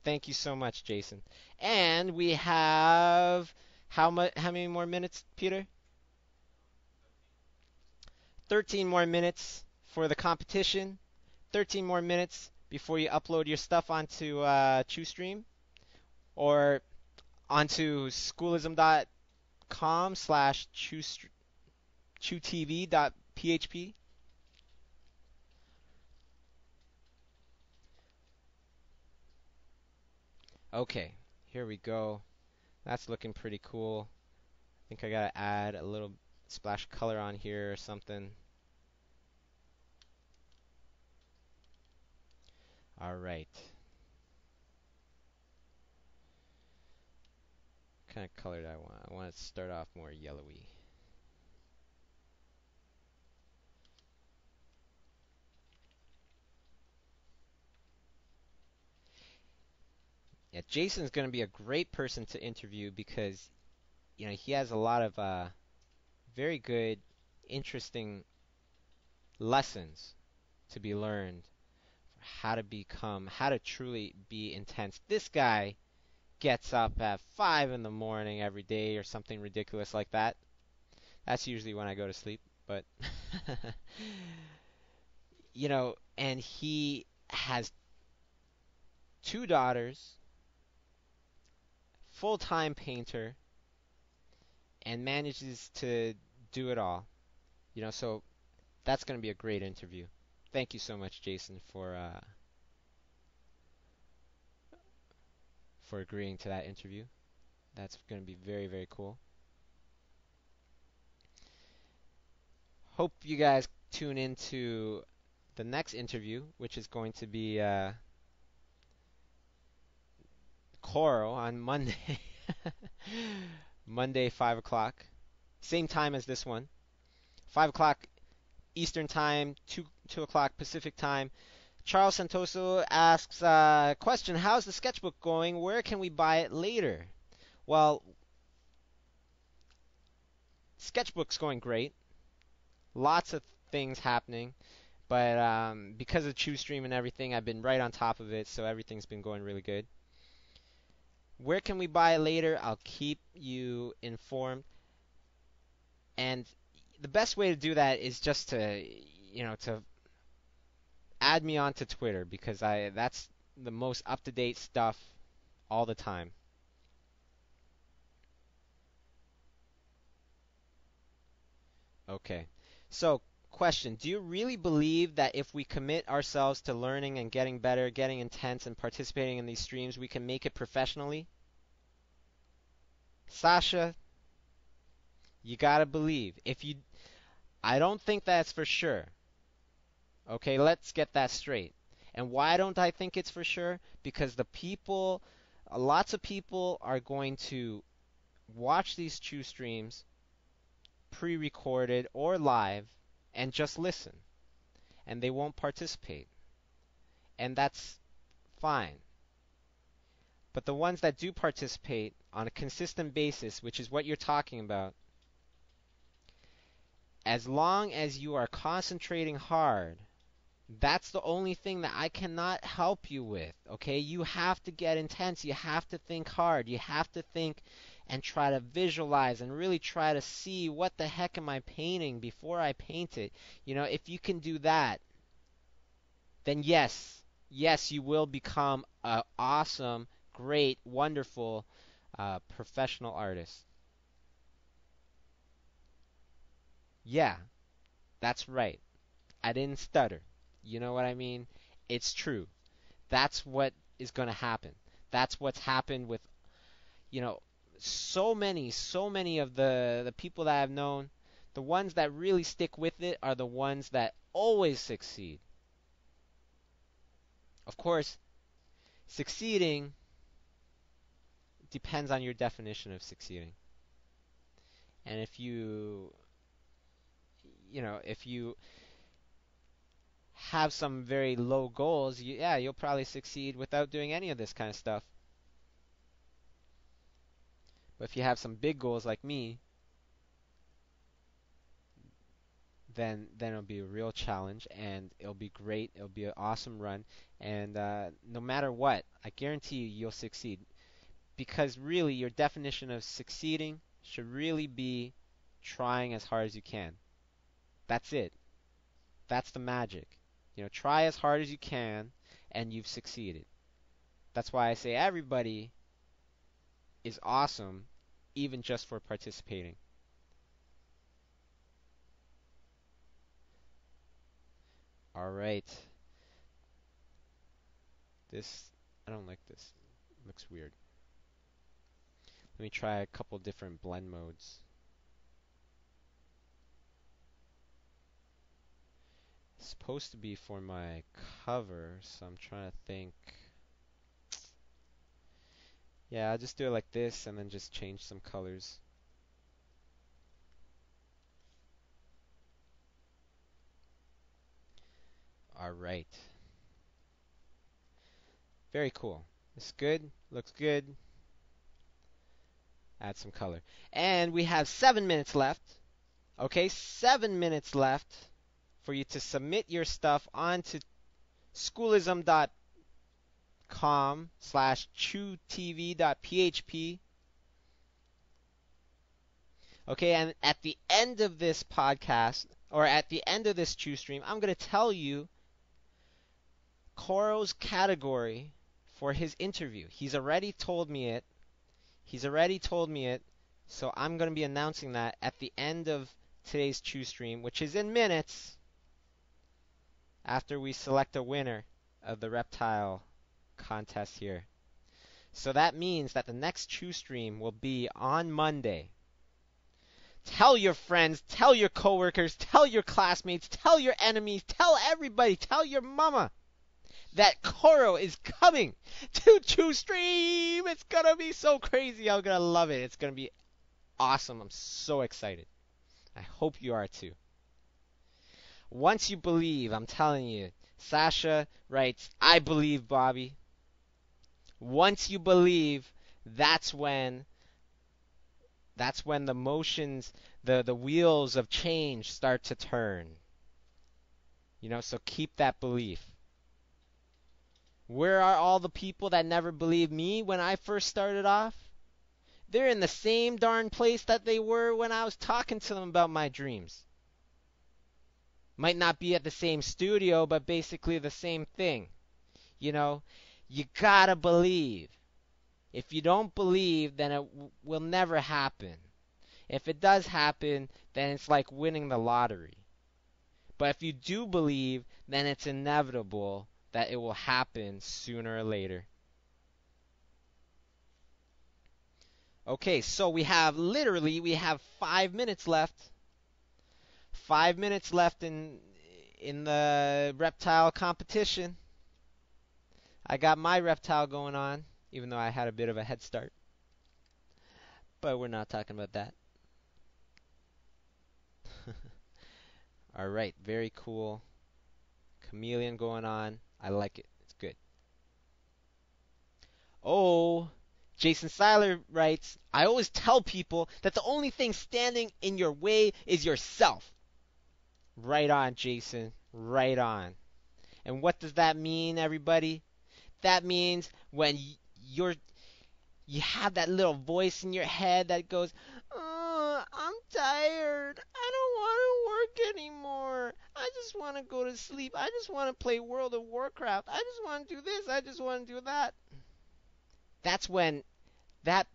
Thank you so much, Jason. And we have how many more minutes, Peter? 13 more minutes for the competition. 13 more minutes before you upload your stuff onto CHIUStream or onto schoolism.com/chiutv.php. Okay, here we go. That's looking pretty cool. I think I gotta add a little splash color on here or something. All right. What kind of color do I want? I want it to start off more yellowy. Yeah, Jason's going to be a great person to interview because, he has a lot of very good, interesting lessons to be learned for how to truly be intense. This guy gets up at 5 in the morning every day or something ridiculous like that. That's usually when I go to sleep, but and he has 2 daughters, full-time painter, and manages to do it all. So that's going to be a great interview. Thank you so much, Jason, for agreeing to that interview. That's going to be very, very cool. Hope you guys tune into the next interview, which is going to be Coro on Monday. Monday, 5 o'clock. Same time as this one. 5 o'clock Eastern Time, 2 o'clock Pacific Time. Charles Santoso asks, question, how's the sketchbook going? Where can we buy it later? Well, sketchbook's going great. Lots of things happening. But because of CHIUStream and everything, I've been right on top of it, so everything's been going really good. Where can we buy it later? I'll keep you informed. And the best way to do that is just to add me onto Twitter because that's the most up-to-date stuff all the time. Okay. So, question, do you really believe that if we commit ourselves to learning and getting better, getting intense and participating in these streams, we can make it professionally? Sasha, you gotta believe. I don't think that's for sure. Okay, let's get that straight. And why don't I think it's for sure? Because lots of people are going to watch these Chew streams pre-recorded or live and just listen, and they won't participate. And that's fine. But the ones that do participate on a consistent basis, which is what you're talking about, as long as you are concentrating hard, that's the only thing that I cannot help you with, okay? You have to get intense. You have to think hard. You have to think and try to visualize and really try to see what the heck am I painting before I paint it. If you can do that, then yes, you will become an awesome, great, wonderful professional artist. Yeah, that's right. I didn't stutter. You know what I mean? It's true. That's what is going to happen. That's what's happened with, you know, so many of the people that I've known. The ones that really stick with it are the ones that always succeed. Of course, succeeding depends on your definition of succeeding. And if you have some very low goals, yeah, you'll probably succeed without doing any of this kind of stuff. But if you have some big goals like me, then it'll be a real challenge and it'll be great. It'll be an awesome run. And no matter what, I guarantee you'll succeed. Because really, your definition of succeeding should really be trying as hard as you can. That's it. That's the magic. Try as hard as you can and you've succeeded. That's why I say everybody is awesome, even just for participating. All right. I don't like this. It looks weird. Let me try a couple different blend modes. It's supposed to be for my cover, so I'm trying to think. Yeah, I'll just do it like this and then just change some colors. All right. Very cool. It's good. Looks good. Add some color. And we have 7 minutes left. Okay, 7 minutes left for you to submit your stuff onto schoolism.com/chewtv.php. Okay, and at the end of this podcast, or at the end of this Chew stream, I'm going to tell you Coro's category for his interview. He's already told me it. So I'm going to be announcing that at the end of today's Chew stream, which is in minutes, after we select a winner of the reptile contest here. So that means that the next Chew stream will be on Monday. Tell your friends, tell your coworkers, tell your classmates, tell your enemies, tell everybody, tell your mama that Coro is coming to CHIUStream. It's gonna be so crazy. I'm gonna love it. It's gonna be awesome. I'm so excited. I hope you are too. Once you believe, I'm telling you. Sasha writes, I believe, Bobby. Once you believe, that's when the motions, the wheels of change start to turn. So keep that belief. Where are all the people that never believed me when I first started off? They're in the same darn place that they were when I was talking to them about my dreams. Might not be at the same studio, but basically the same thing. You gotta believe. If you don't believe, then it will never happen. If it does happen, then it's like winning the lottery. But if you do believe, then it's inevitable that it will happen sooner or later. Okay, so we have 5 minutes left. 5 minutes left in the reptile competition. I got my reptile going on, even though I had a bit of a head start. But we're not talking about that. All right, very cool. Chameleon going on. I like it. It's good. Oh, Jason Seiler writes, I always tell people that the only thing standing in your way is yourself. Right on, Jason. Right on. And what does that mean, everybody? That means when you have that little voice in your head that goes, oh, I'm tired. I don't want to work anymore. I just want to go to sleep. I just want to play World of Warcraft. I just want to do this. I just want to do that. That's when that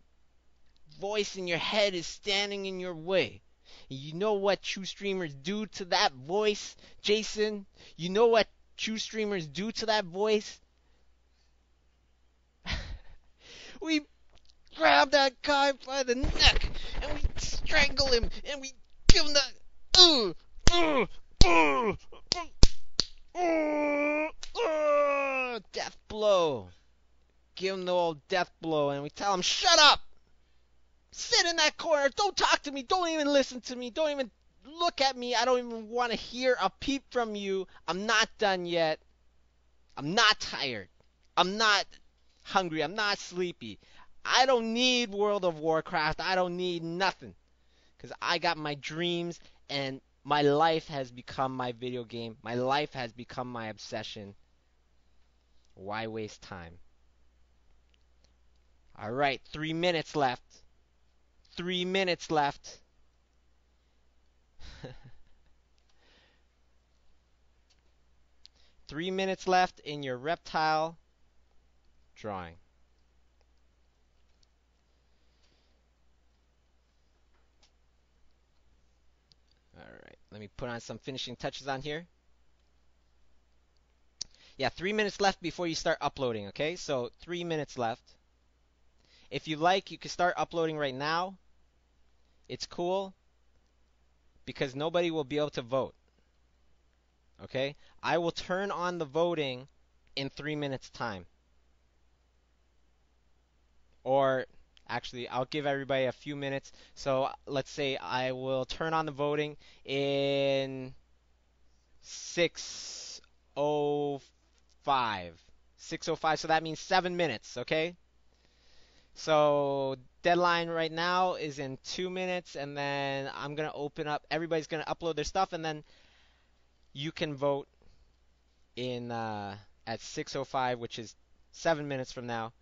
voice in your head is standing in your way. You know what true streamers do to that voice, Jason? You know what true streamers do to that voice? We grab that guy by the neck and we strangle him and we give him the death blow. Give him the old death blow and we tell him, shut up! Sit in that corner. Don't talk to me. Don't even listen to me. Don't even look at me. I don't even want to hear a peep from you. I'm not done yet. I'm not tired. I'm not hungry. I'm not sleepy. I don't need World of Warcraft. I don't need nothing. Because I got my dreams and my life has become my video game. My life has become my obsession. Why waste time? All right, 3 minutes left. 3 minutes left. 3 minutes left in your reptile drawing. All right, let me put on some finishing touches on here. Yeah, 3 minutes left before you start uploading, okay? So 3 minutes left. If you like, you can start uploading right now. It's cool because nobody will be able to vote. Okay? I will turn on the voting in 3 minutes time. Or actually, I'll give everybody a few minutes. So let's say I will turn on the voting in 6:05. 6:05, so that means 7 minutes, okay? So deadline right now is in 2 minutes, and then I'm going to open up. Everybody's going to upload their stuff, and then you can vote in at 6:05, which is 7 minutes from now.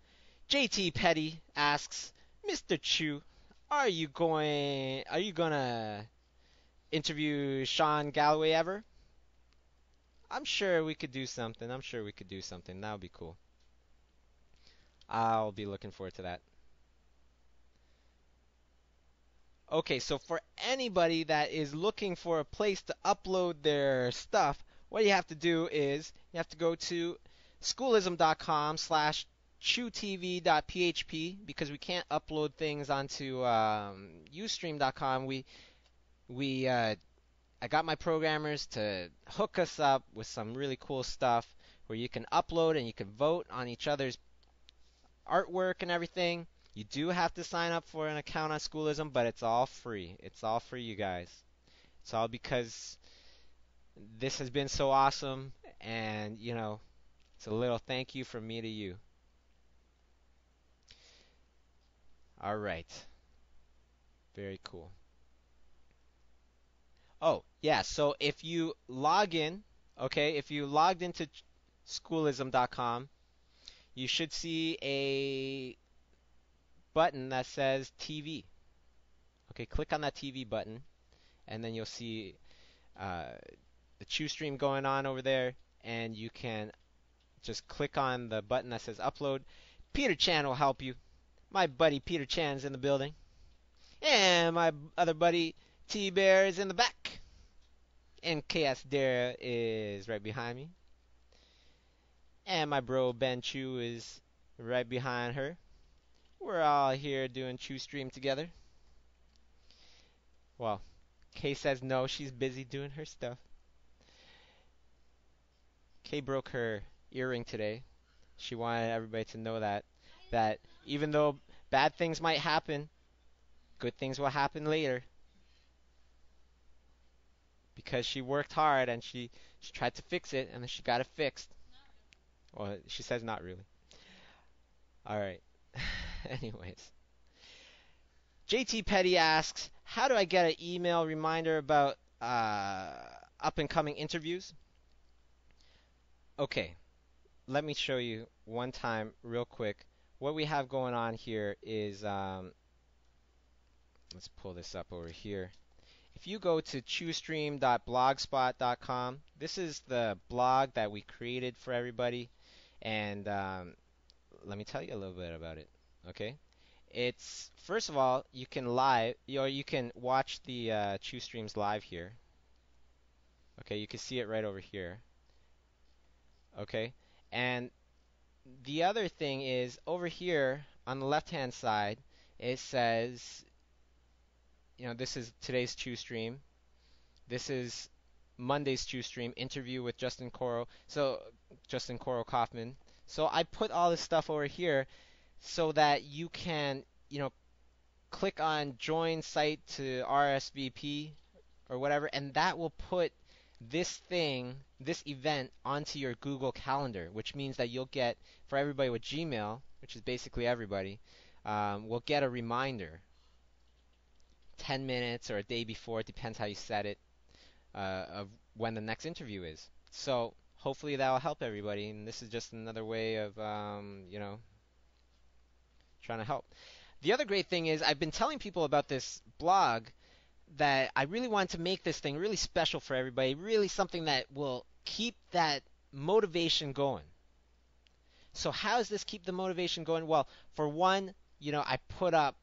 JT Petty asks, Mr. Chiu, are you gonna interview Sean Galloway ever? I'm sure we could do something. That would be cool. I'll be looking forward to that. Okay, so for anybody that is looking for a place to upload their stuff, what you have to do is you have to go to schoolism.com/chiutv.php because we can't upload things onto ustream.com. I got my programmers to hook us up with some really cool stuff where you can upload and you can vote on each other's artwork and everything. You do have to sign up for an account on Schoolism, but it's all free. It's all free, you guys. It's all because this has been so awesome, and, you know, it's a little thank you from me to you. All right. Very cool. Oh, yeah, so if you log in, okay, if you logged into schoolism.com, you should see a button that says TV. Okay, click on that TV button, and then you'll see the CHIUStream going on over there, and you can just click on the button that says upload. Peter Chan will help you. My buddy Peter Chan's in the building. And my other buddy T-Bear is in the back. And KS Dare is right behind me. And my bro Ben Chiu is right behind her. We're all here doing CHIUStream together. Well, Kay says no, she's busy doing her stuff. Kay broke her earring today. She wanted everybody to know that even though bad things might happen, good things will happen later because she worked hard and she tried to fix it and then she got it fixed. Well, she says not really. All right. Anyways, JT Petty asks, how do I get an email reminder about up and coming interviews? Okay, let me show you one time real quick. What we have going on here is, let's pull this up over here. If you go to chiustream.blogspot.com, this is the blog that we created for everybody, and let me tell you a little bit about it. Okay, it's first of all you can live, or you can watch the Chiu streams live here. Okay, you can see it right over here. Okay, and the other thing is over here on the left-hand side, it says, this is today's Chiu stream. This is Monday's Chiu stream interview with Justin Coro Kaufman. So I put all this stuff over here so that you can, click on join site to RSVP or whatever, and that will put this event onto your Google Calendar, which means that you'll get, for everybody with Gmail, which is basically everybody, will get a reminder 10 minutes or a day before, it depends how you set it, of when the next interview is. So hopefully that will help everybody, and this is just another way of, trying to help. The other great thing is I've been telling people about this blog that I really wanted to make this thing really special for everybody, really something that will keep that motivation going. So how does this keep the motivation going? Well, for one, I put up,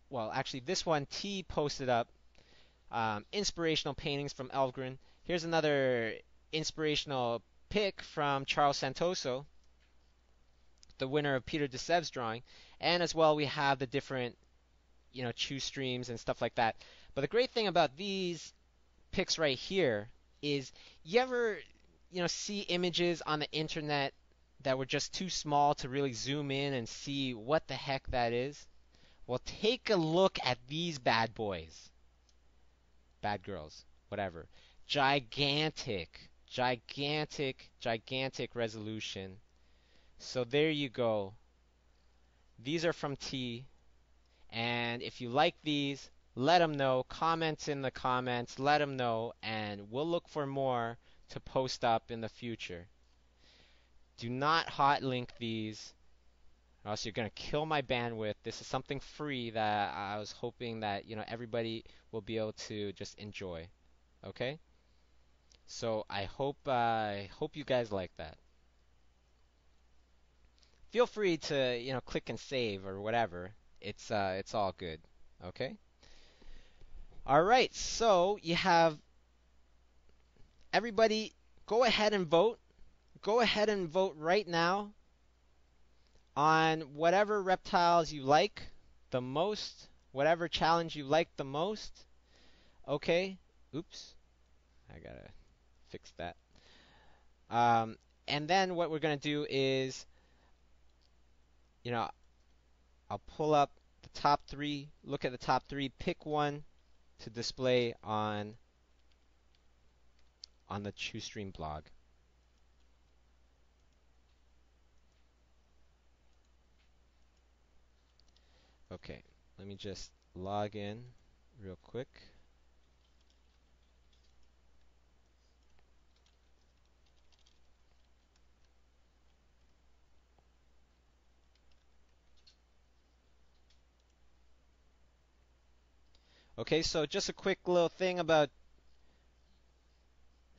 well, actually this one T posted up inspirational paintings from Elfgren. Here's another inspirational pic from Charles Santoso, the winner of Peter Desev's drawing, and as well we have the different Chiu streams and stuff like that. But the great thing about these pics right here is, you ever see images on the internet that were just too small to really zoom in and see what the heck that is? Well, take a look at these bad boys. Bad girls, whatever. Gigantic, gigantic, gigantic resolution. So there you go. These are from T. And if you like these, let them know. Comment in the comments, let them know, and we'll look for more to post up in the future. Do not hot link these, or else you're going to kill my bandwidth. This is something free that I was hoping that everybody will be able to just enjoy. Okay? So I hope you guys like that. Feel free to click and save or whatever. It's all good. Okay? All right. So you have everybody go ahead and vote. Go ahead and vote right now on whatever reptiles you like the most, whatever challenge you like the most. Okay? Oops. I gotta fix that. And then what we're gonna do is, I'll pull up the top three, look at the top three, pick one to display on the CHIUStream blog. Okay, let me just log in real quick. Okay, so just a quick little thing about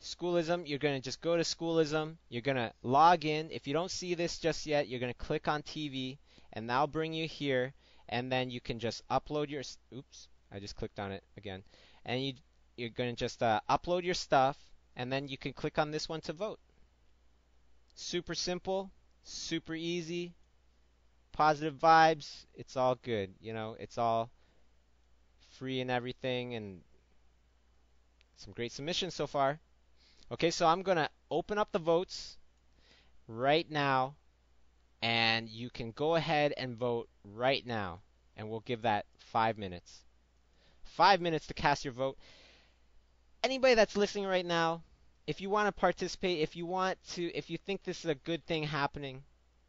Schoolism. You're going to just go to Schoolism. You're going to log in. If you don't see this just yet, you're going to click on TV, and that'll bring you here. And then you can just upload your. Oops, I just clicked on it again. And you're going to just upload your stuff, and then you can click on this one to vote. Super simple, super easy, positive vibes. It's all good. It's all free and everything, and Some great submissions so far. Okay, so I'm going to open up the votes right now, and you can go ahead and vote right now, and we'll give that 5 minutes. 5 minutes to cast your vote. Anybody that's listening right now, if you want to participate, if you think this is a good thing happening,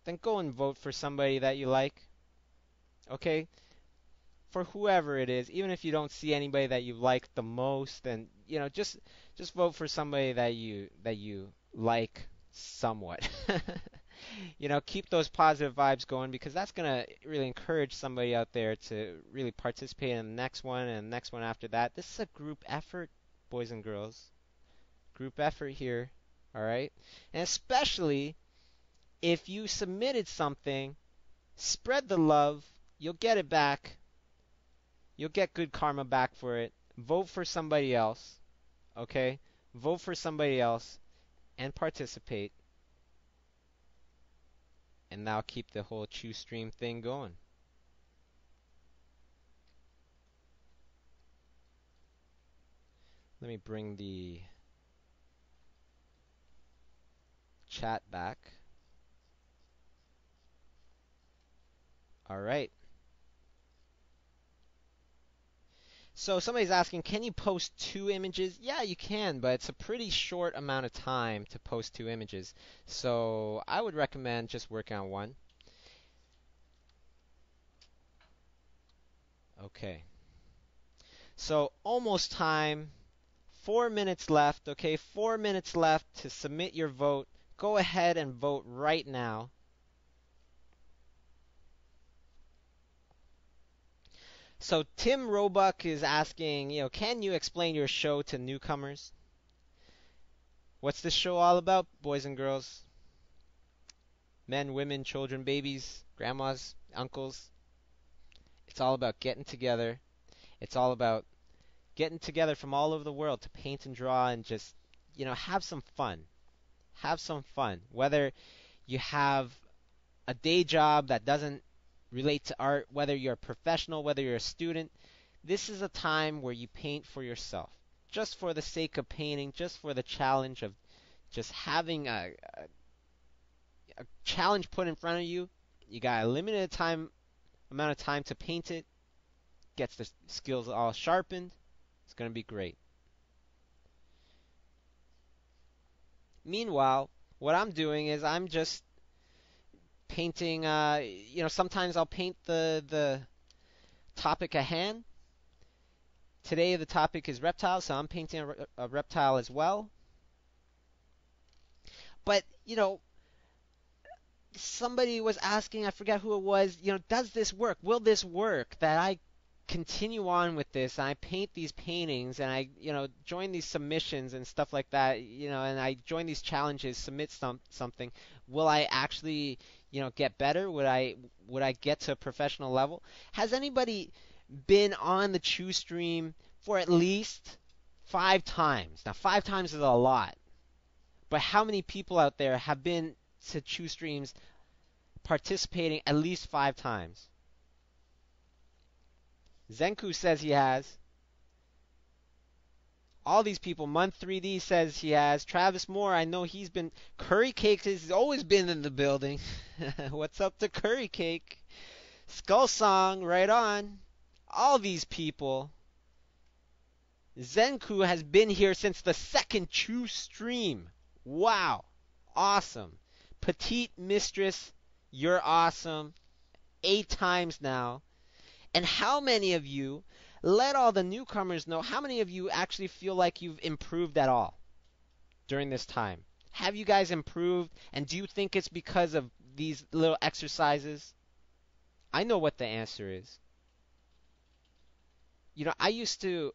then go and vote for somebody that you like. Okay? For whoever it is, even if you don't see anybody that you like the most, then just vote for somebody that you like somewhat. Keep those positive vibes going because that's gonna really encourage somebody out there to really participate in the next one and the next one after that. This is a group effort, boys and girls. Group effort here, all right? And especially if you submitted something, spread the love. You'll get it back. You'll get good karma back for it. Vote for somebody else, okay? Vote for somebody else and participate. And now keep the whole CHIUStream thing going. Let me bring the chat back. All right. So somebody's asking, can you post 2 images? Yeah, you can, but it's a pretty short amount of time to post 2 images. So I would recommend just working on one. Okay. So almost time. 4 minutes left. Okay, 4 minutes left to submit your vote. Go ahead and vote right now. So Tim Roebuck is asking, can you explain your show to newcomers? What's this show all about, boys and girls? Men, women, children, babies, grandmas, uncles. It's all about getting together. It's all about getting together from all over the world to paint and draw and just, have some fun. Have some fun. Whether you have a day job that doesn't relate to art, whether you're a professional, whether you're a student, this is a time where you paint for yourself. Just for the sake of painting, just for the challenge of just having a challenge put in front of you. You got a limited amount of time to paint it. Gets the skills all sharpened. It's going to be great. Meanwhile, what I'm doing is I'm just painting, sometimes I'll paint the topic at hand. Today the topic is reptiles, so I'm painting a reptile as well. But, somebody was asking, I forget who it was, does this work? Will this work? That I continue on with this, and I paint these paintings, and I, join these submissions and stuff like that, and I join these challenges, submit something. Will I actually, get better? Would I get to a professional level? Has anybody been on the CHIUStream for at least 5 times? Now, 5 times is a lot, but how many people out there have been to CHIUStreams participating at least 5 times? Zenku says he has. All these people. Month 3D says he has. Travis Moore, I know he's been. Curry Cake has always been in the building. What's up to Curry Cake? Skull Song, right on. All these people. Zenku has been here since the second CHIUStream. Wow. Awesome. Petite Mistress, you're awesome. 8 times now. And how many of you, let all the newcomers know, how many of you actually feel like you've improved at all during this time? Have you guys improved? And do you think it's because of these little exercises? I know what the answer is. I used to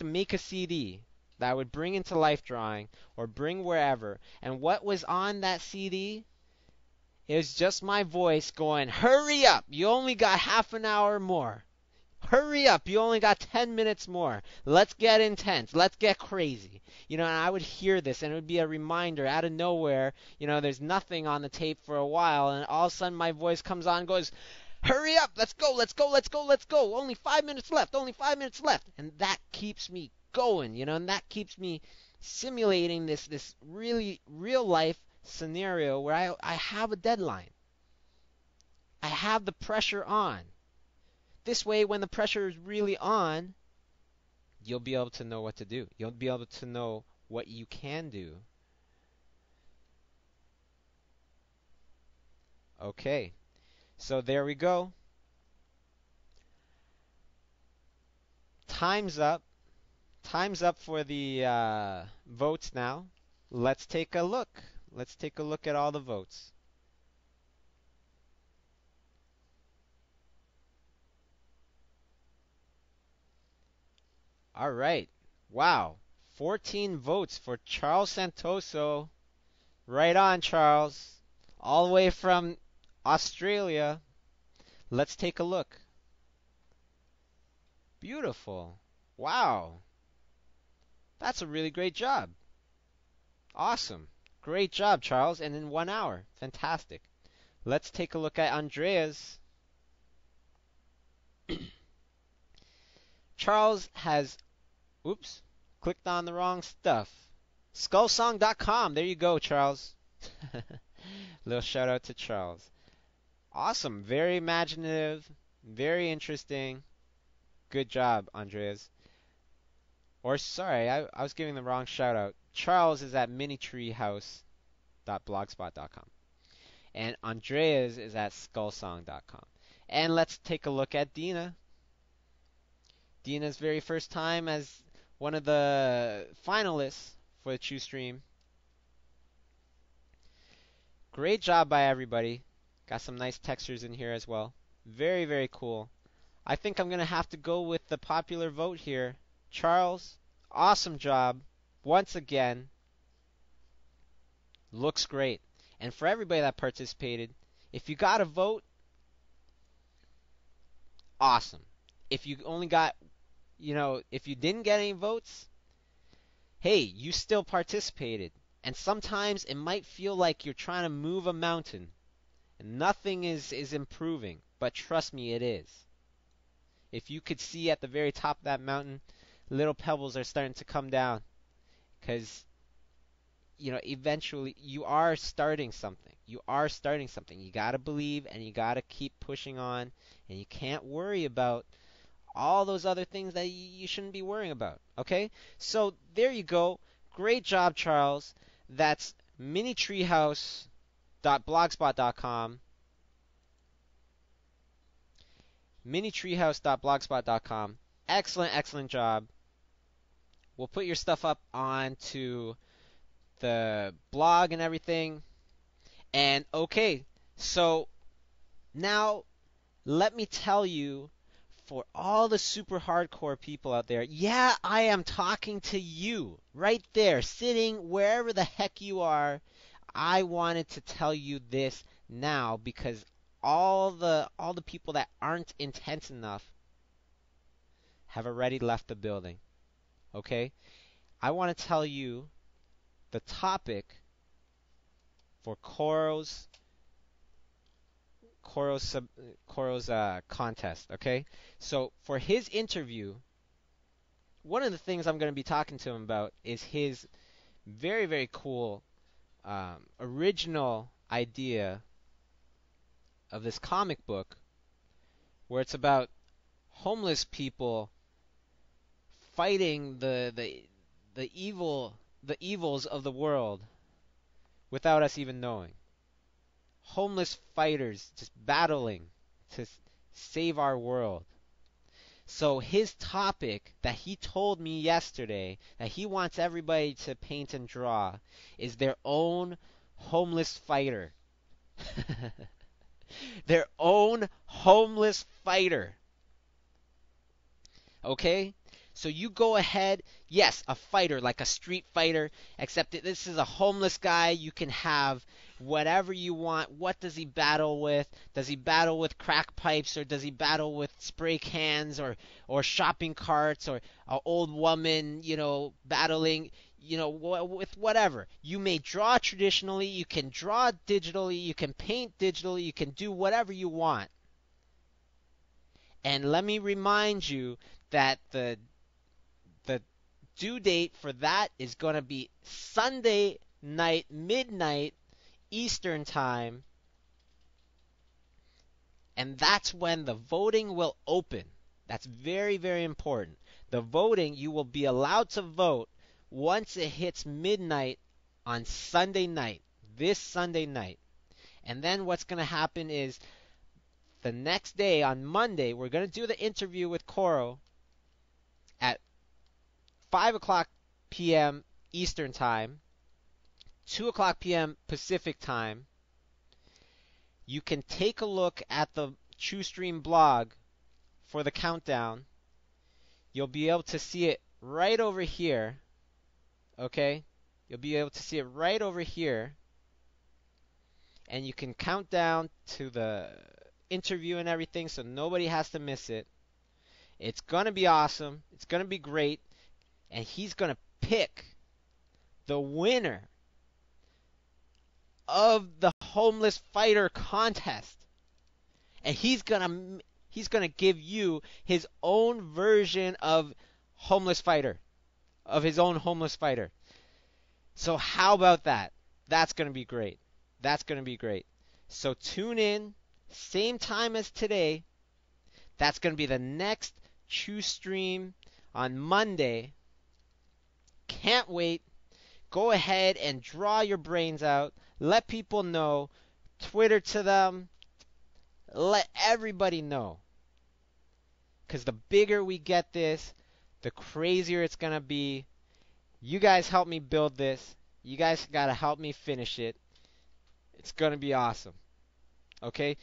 make a CD that I would bring into Life Drawing or bring wherever. And what was on that CD? It was just my voice going, hurry up, you only got half an hour more. Hurry up, you only got 10 minutes more. Let's get intense. Let's get crazy. And I would hear this, and it would be a reminder out of nowhere. There's nothing on the tape for a while, and all of a sudden my voice comes on and goes, hurry up, let's go, let's go, let's go, let's go. Only 5 minutes left, only 5 minutes left. And that keeps me going, and that keeps me simulating this really real life scenario where I have a deadline. I have the pressure on. This way, when the pressure is really on, you'll be able to know what to do. You'll be able to know what you can do. Okay, so there we go. Time's up. Time's up for the votes now. Let's take a look. Let's take a look at all the votes. All right. Wow. 14 votes for Charles Santoso. Right on, Charles. All the way from Australia. Let's take a look. Beautiful. Wow. That's a really great job. Awesome. Great job, Charles. And in 1 hour. Fantastic. Let's take a look at Andrea's. Charles has, oops, clicked on the wrong stuff. Skullsong.com. There you go, Charles. Little shout out to Charles. Awesome. Very imaginative. Very interesting. Good job, Andreas. Or sorry, I was giving the wrong shout out. Charles is at minitreehouse.blogspot.com. And Andreas is at skullsong.com. And let's take a look at Dina. Dina's very first time as one of the finalists for the CHIUStream. Great job by everybody. Got some nice textures in here as well. Very, very cool. I think I'm going to have to go with the popular vote here. Charles, awesome job. Once again, looks great. And for everybody that participated, if you got a vote, awesome. If you only got, if you didn't get any votes, hey, you still participated. And sometimes it might feel like you're trying to move a mountain and nothing is improving. But trust me, it is. If you could see at the very top of that mountain, little pebbles are starting to come down. Because, eventually you are starting something. You are starting something. You got to believe and you got to keep pushing on. And you can't worry about all those other things that you shouldn't be worrying about. Okay? So there you go. Great job, Charles. That's minitreehouse.blogspot.com. minitreehouse.blogspot.com. Excellent, excellent job. We'll put your stuff up onto the blog and everything. And okay, so now let me tell you, for all the super hardcore people out there, yeah, I am talking to you right there, sitting wherever the heck you are. I wanted to tell you this now because all the people that aren't intense enough have already left the building. Okay? I want to tell you the topic for Coro's contest. Okay? So for his interview, one of the things I'm going to be talking to him about is his very, very cool original idea of this comic book where it's about homeless people fighting the evils of the world without us even knowing. Homeless fighters just battling to save our world. So his topic that he told me yesterday that he wants everybody to paint and draw is their own homeless fighter. Their own homeless fighter. Okay? So you go ahead, yes, a fighter, like a street fighter, except that this is a homeless guy. You can have whatever you want. What does he battle with? Does he battle with crack pipes, or does he battle with spray cans, or shopping carts, or an old woman, battling, with whatever. You may draw traditionally, you can draw digitally, you can paint digitally, you can do whatever you want. And let me remind you that the due date for that is going to be Sunday night, midnight, Eastern Time. And that's when the voting will open. That's very, very important. The voting, you will be allowed to vote once it hits midnight on Sunday night, this Sunday night. And then what's going to happen is the next day, on Monday, we're going to do the interview with Coro at 5 o'clock p.m. Eastern Time, 2 o'clock p.m. Pacific Time. You can take a look at the CHIUStream blog for the countdown. You'll be able to see it right over here. Okay? You'll be able to see it right over here. And you can count down to the interview and everything so nobody has to miss it. It's going to be awesome. It's going to be great. And he's going to pick the winner of the Homeless Fighter contest. And he's going to give you his own version of Homeless Fighter, of his own Homeless Fighter. So how about that? That's going to be great. That's going to be great. So tune in, same time as today. That's going to be the next CHIUStream on Monday. Can't wait. Go ahead and draw your brains out. Let people know. Twitter to them. Let everybody know. Because the bigger we get this, the crazier it's going to be. You guys help me build this. You guys got to help me finish it. It's going to be awesome. Okay?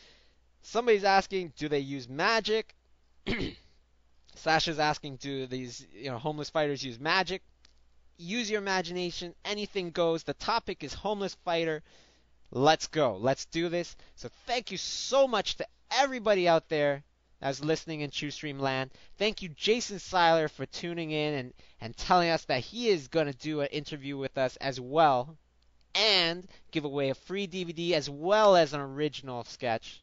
Somebody's asking, do they use magic? Sasha's asking, do these homeless fighters use magic? Use your imagination. Anything goes. The topic is homeless fighter. Let's go. Let's do this. So thank you so much to everybody out there that's listening in CHIUStream land. Thank you, Jason Seiler, for tuning in and telling us that he is going to do an interview with us as well and give away a free DVD as well as an original sketch.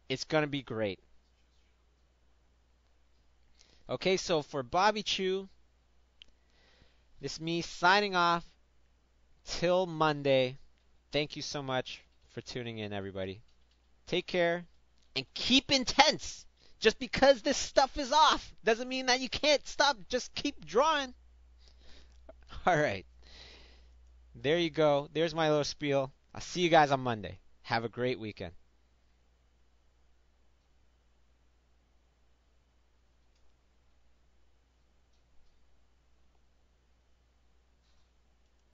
It's going to be great. Okay, so for Bobby Chiu, this is me signing off till Monday. Thank you so much for tuning in, everybody. Take care and keep intense. Just because this stuff is off doesn't mean that you can't stop. Just keep drawing. All right. There you go. There's my little spiel. I'll see you guys on Monday. Have a great weekend.